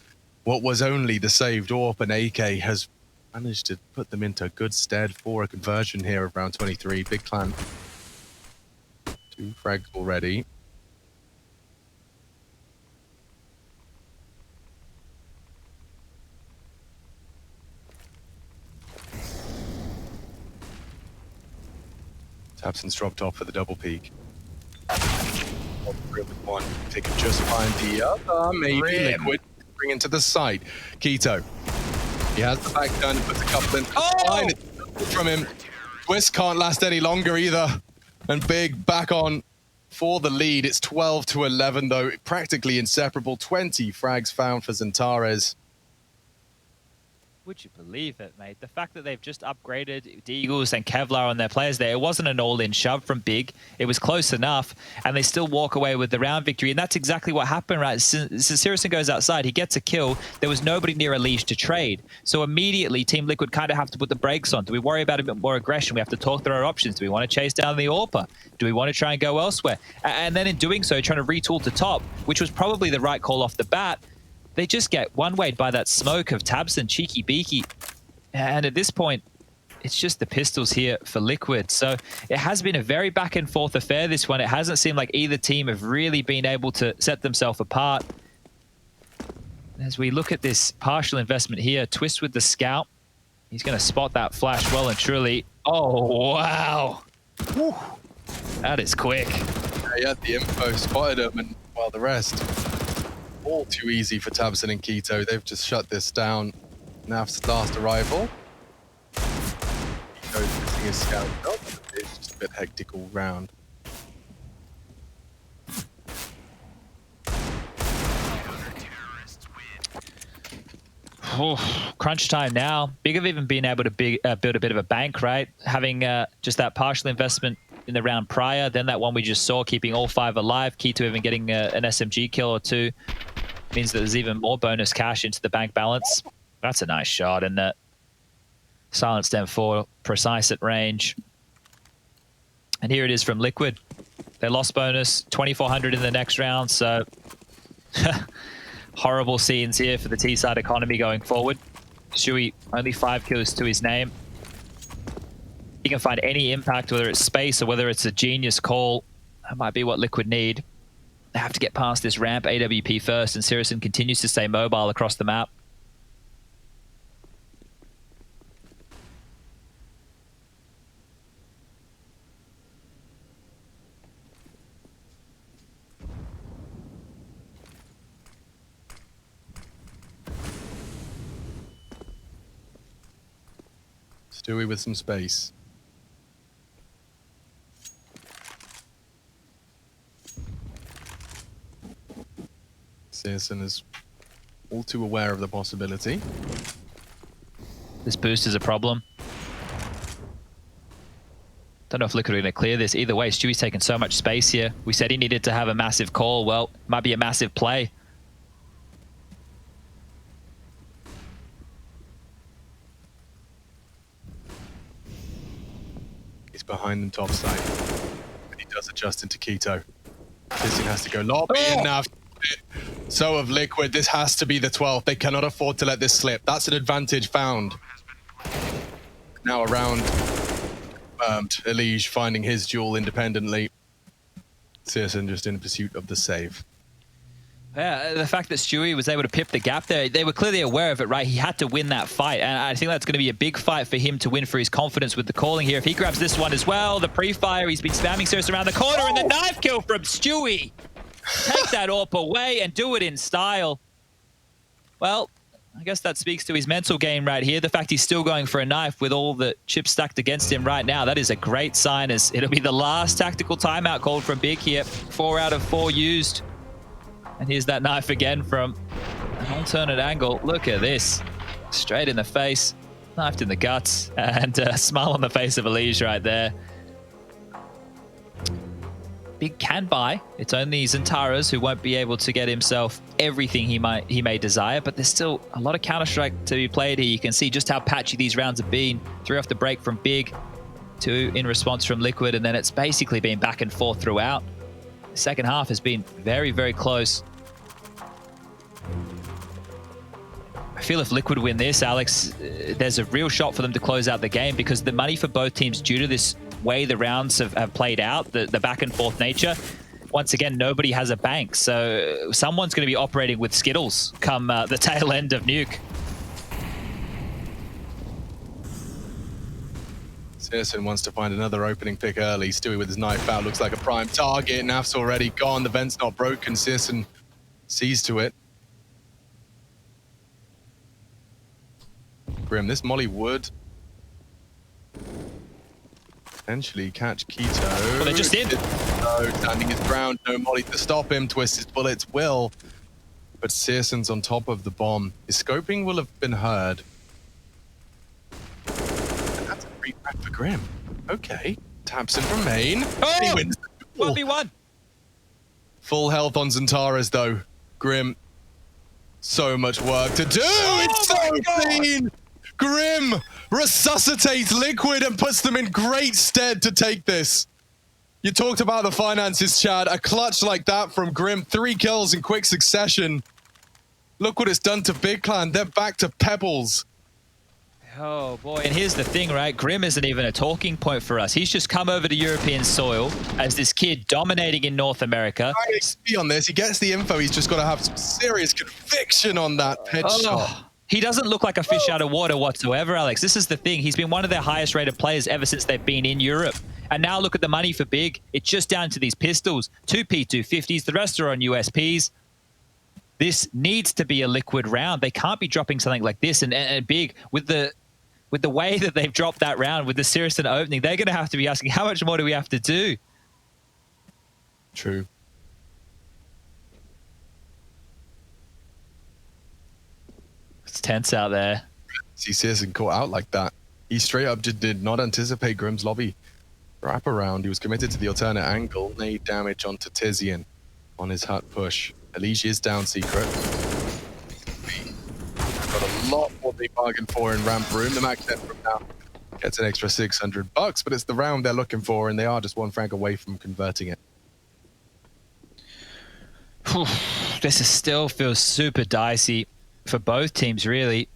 what was only the saved AWP and AK has managed to put them into good stead for a conversion here of round 23. Big Clan. 2 frags already. tabseN's dropped off for the double peak. One. If they can just find the other, maybe Liquid bring into the site. Keto. He has the back turn and puts a couple in. Fine. It's from him. Twist can't last any longer either. And Big back on for the lead. It's 12-11 though. Practically inseparable. 20 frags found for Centaurus. Would you believe it, mate? The fact that they've just upgraded Deagles and Kevlar on their players there, it wasn't an all-in shove from Big. It was close enough, and they still walk away with the round victory. And that's exactly what happened, right? Sirison goes outside, he gets a kill. There was nobody near Elige to trade. So immediately, Team Liquid kind of have to put the brakes on. Do we worry about a bit more aggression? We have to talk through our options. Do we want to chase down the AWPer? Do we want to try and go elsewhere? And then in doing so, trying to retool to top, which was probably the right call off the bat. They just get one-wayed by that smoke of tabseN, cheeky beaky. And at this point, it's just the pistols here for Liquid. So it has been a very back and forth affair, this one. It hasn't seemed like either team have really been able to set themselves apart. As we look at this partial investment here, Twist with the scout. He's going to spot that flash well and truly. Oh, wow. Whew. That is quick. He had the info, spotted him, and well, the rest. All too easy for tabseN and Keto. They've just shut this down. Naf's last arrival. Keto's missing his scout. It's just a bit hectic all round. Oh, crunch time now. Big have even been able to build a bit of a bank, right? Having just that partial investment in the round prior, then that one we just saw, keeping all 5 alive. Keto even getting an SMG kill or 2. Means that there's even more bonus cash into the bank balance. That's a nice shot, and that silenced M4, precise at range. And here it is from Liquid. Their loss bonus, 2,400 in the next round, so horrible scenes here for the T-side economy going forward. Stewie, only 5 kills to his name. He can find any impact, whether it's space or whether it's a genius call. That might be what Liquid need. They have to get past this ramp AWP first, and Sirison continues to stay mobile across the map. Stewie with some space. Sirison is all too aware of the possibility. This boost is a problem. Don't know if Liquid are going to clear this. Either way, Stewie's taken so much space here. We said he needed to have a massive call. Well, it might be a massive play. He's behind them top side. And he does adjust into Keto. Tizian has to go lobby and now. So of Liquid, this has to be the 12th. They cannot afford to let this slip. That's an advantage found. Now around Elige finding his duel independently. Sirison just in pursuit of the save. Yeah, the fact that Stewie was able to pip the gap there, they were clearly aware of it, right? He had to win that fight, and I think that's going to be a big fight for him to win for his confidence with the calling here. If he grabs this one as well, the pre-fire, he's been spamming Sirison around the corner, and the knife kill from Stewie. Take that AWP away and do it in style. Well, I guess that speaks to his mental game right here. The fact he's still going for a knife with all the chips stacked against him right now. That is a great sign, as it'll be the last tactical timeout called from Big here. 4 out of 4 used. And here's that knife again from an alternate angle. Look at this. Straight in the face. Knifed in the guts. And a smile on the face of Elige right there. Big can buy. It's only Zentaras who won't be able to get himself everything he may desire, but there's still a lot of Counter-Strike to be played here. You can see just how patchy these rounds have been. 3 off the break from Big, 2 in response from Liquid, and then it's basically been back and forth throughout. The second half has been very, very close. I feel if Liquid win this, Alex, there's a real shot for them to close out the game, because the money for both teams due to this way the rounds have played out, the back and forth nature, once again, nobody has a bank. So someone's going to be operating with Skittles come the tail end of Nuke. Sirison wants to find another opening pick early. Stewie with his knife out looks like a prime target. Naf's already gone. The vent's not broken. Sirison sees to it. Grim, this molly would potentially catch Keto. Well, they just did. No, standing his ground. No molly to stop him. Twist his bullets will. But Sirson's on top of the bomb. His scoping will have been heard. And that's a free back for Grim. Okay. Tabson from main. Oh! He wins. 1v1. Full health on Zentaras, though. Grim. So much work to do. It's so clean. Grim resuscitates Liquid and puts them in great stead to take this. You talked about the finances, Chad. A clutch like that from Grim. 3 kills in quick succession. Look what it's done to Big Clan. They're back to Pebbles. Oh boy, and here's the thing, right? Grim isn't even a talking point for us. He's just come over to European soil as this kid dominating in North America. On this, he gets the info. He's just got to have some serious conviction on that headshot. He doesn't look like a fish out of water whatsoever, Alex. This is the thing. He's been one of their highest rated players ever since they've been in Europe. And now look at the money for Big. It's just down to these pistols. 2 P250s. The rest are on USPs. This needs to be a Liquid round. They can't be dropping something like this. And Big, with the way that they've dropped that round, with the Sirison opening, they're going to have to be asking, how much more do we have to do? True. It's tense out there. See Sirson caught out like that. He straight up just did not anticipate Grim's lobby wraparound. He was committed to the alternate angle. Nade damage onto Tizian on his hut push. Elige is down secret. Got a lot more they bargained for in ramp room. The max set from now Gets an extra $600, but it's the round they're looking for, and they are just one frag away from converting it. This is still feels super dicey for both teams, really.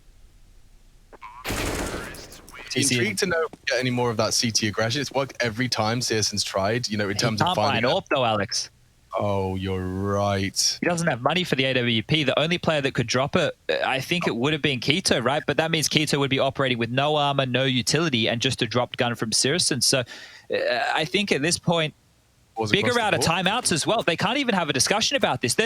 Intrigued to know if we get any more of that CT aggression. It's worked every time Searson's tried, you know, in terms of Can't buy finding an AWP though, Alex. Oh, you're right. He doesn't have money for the AWP. The only player that could drop it, I think it would have been Keto, right? But that means Keto would be operating with no armor, no utility, and just a dropped gun from Searson. So I think at this point, bigger out of timeouts as well. They can't even have a discussion about this.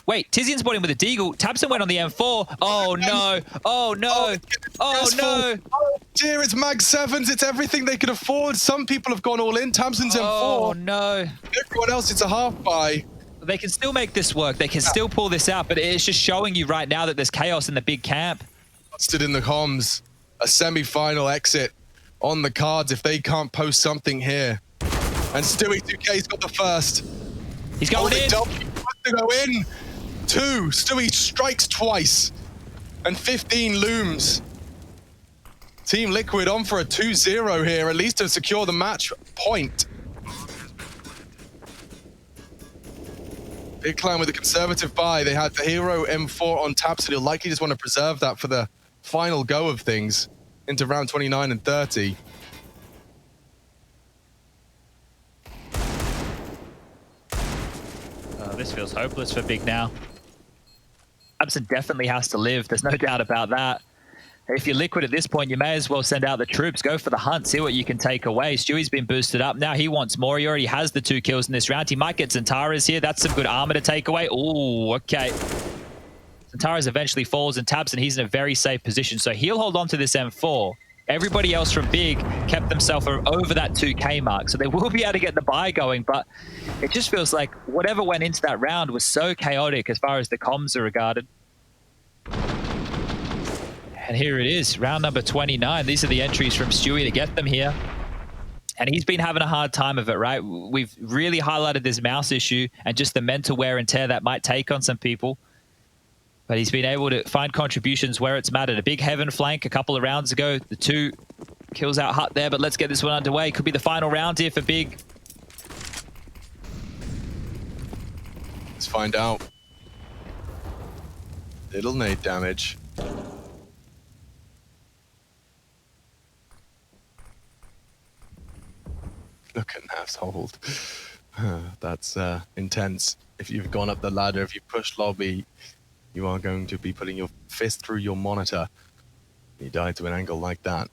Wait, Tizian's bought him with a deagle. Tabson went on the M4. Oh, no. Oh, no. Oh, no. Oh, dear, it's Mag 7s. It's everything they could afford. Some people have gone all in. Tabson's M4. Oh, no. Everyone else, it's a half buy. They can still make this work. They can still pull this out, but it's just showing you right now that there's chaos in the big camp. Stood in the comms. A semi-final exit on the cards if they can't post something here. And Stewie 2K's got the first. He's going in. He wants to go in. 2. Stewie strikes twice. And 15 looms. Team Liquid on for a 2-0 here, at least to secure the match point. Big Clan with a conservative buy. They had the hero M4 on tap, so they'll likely just want to preserve that for the final go of things into round 29 and 30. This feels hopeless for Big now. Absent definitely has to live. There's no doubt about that. If you're Liquid at this point, you may as well send out the troops. Go for the hunt. See what you can take away. Stewie's been boosted up. Now he wants more. He already has the 2 kills in this round. He might get Zantara's here. That's some good armor to take away. Oh, okay. Zantara's eventually falls and taps, and he's in a very safe position. So he'll hold on to this M4. Everybody else from Big kept themselves over that 2K mark. So they will be able to get the buy going, but it just feels like whatever went into that round was so chaotic as far as the comms are regarded. And here it is, round number 29. These are the entries from Stewie to get them here. And he's been having a hard time of it, right? We've really highlighted this mouse issue and just the mental wear and tear that might take on some people. But he's been able to find contributions where it's mattered. A big heaven flank a couple of rounds ago. The 2 kills out Hut there, but let's get this one underway. Could be the final round here for Big. Let's find out. Little nade damage. Look at Nav's hold. That's intense. If you've gone up the ladder, if you push lobby, you are going to be putting your fist through your monitor. You die to an angle like that.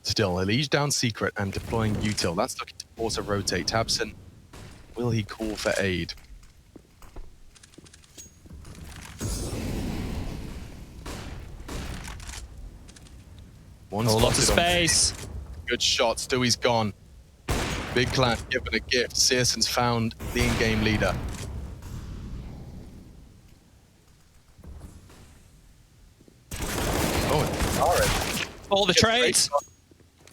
Still, Elige down secret and deploying util. That's looking to force a rotate. Tabson, will he call for aid? One lots of space. Good shot. Stewie's gone. Big Clan given a gift. Searson's found the in-game leader. All the trades.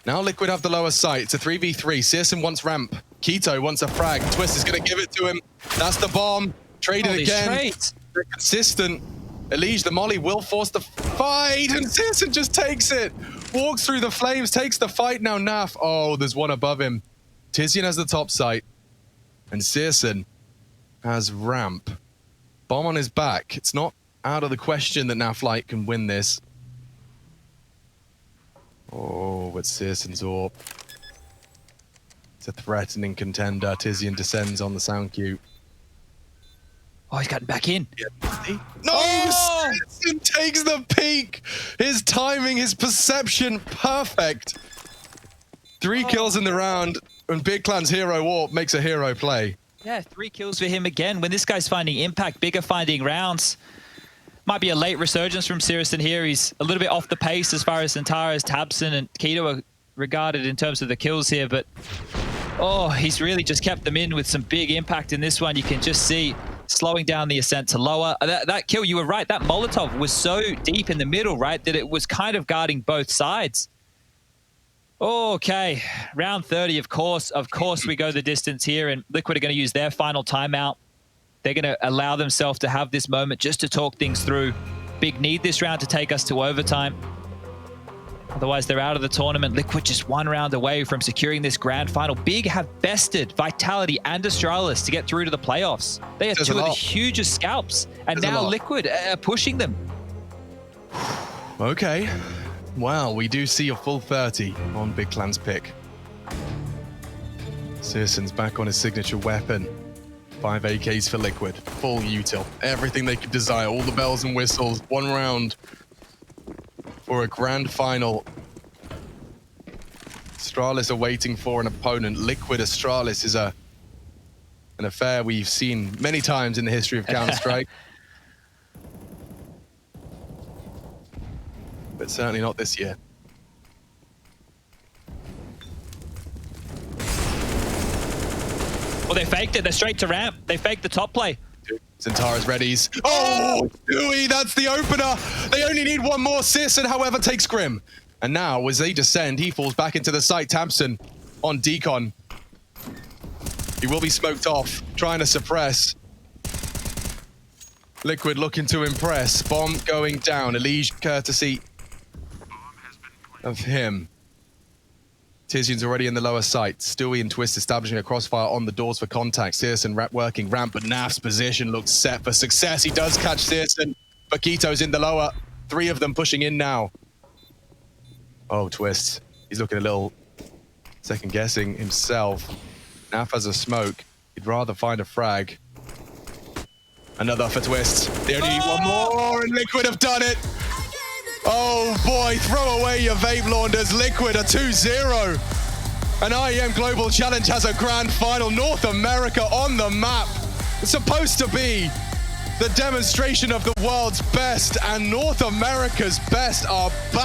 Now Liquid have the lower site. It's a 3v3. Searson wants ramp. Keto wants a frag. Twist is going to give it to him. That's the bomb. Traded again. They're consistent. Elige, the molly, will force the fight, and Searson just takes it. Walks through the flames, takes the fight. Now Naf. Oh, there's one above him. Tizian has the top site, and Searson has ramp. Bomb on his back. It's not out of the question that Naf Light can win this. Oh, but Searson's AWP. It's a threatening contender. Tizian descends on the sound cue. Oh, he's gotten back in. Yeah. No! Oh! Searson takes the peak! His timing, his perception, perfect. 3 kills in the round, and Big Clan's hero AWP makes a hero play. Yeah, 3 kills for him again. When this guy's finding impact, Bigger finding rounds. Might be a late resurgence from Searson here. He's a little bit off the pace as far as Zantara's, Tabson, and Keto are regarded in terms of the kills here, but oh, he's really just kept them in with some big impact in this one. You can just see slowing down the ascent to lower. That kill, you were right, that Molotov was so deep in the middle, right, that it was kind of guarding both sides. Okay, round 30, of course we go the distance here, and Liquid are going to use their final timeout. They're going to allow themselves to have this moment just to talk things through. Big need this round to take us to overtime. Otherwise, they're out of the tournament. Liquid just 1 round away from securing this grand final. Big have bested Vitality and Astralis to get through to the playoffs. They are There's two a of the lot. hugest scalps, and There's a now lot. Liquid are pushing them. Okay. Well, we do see a full 30 on Big Clan's pick. Searson's back on his signature weapon. 5 AKs for Liquid. Full util. Everything they could desire. All the bells and whistles. 1 round for a grand final. Astralis are waiting for an opponent. Liquid Astralis is an affair we've seen many times in the history of Counter-Strike. But certainly not this year. Well, they faked it. They're straight to ramp. They faked the top play. Zentara's readies. Oh, Dewey, that's the opener. They only need 1 more. Searson, however, takes Grim. And now, as they descend, he falls back into the site. Tamsin on Decon. He will be smoked off, trying to suppress. Liquid looking to impress. Bomb going down. Elige courtesy of him. Tizian's already in the lower site. Stewie and Twist establishing a crossfire on the doors for contact. Searson working ramp, but Naf's position looks set for success. He does catch Searson. Paquito's in the lower. 3 of them pushing in now. Oh, Twist. He's looking a little second guessing himself. Naf has a smoke. He'd rather find a frag. Another for Twist. They only need 1 more, and Liquid have done it. Oh boy, throw away your vape launders. Liquid are 2-0. An IEM Global Challenge has a grand final. North America on the map. It's supposed to be the demonstration of the world's best, and North America's best are back.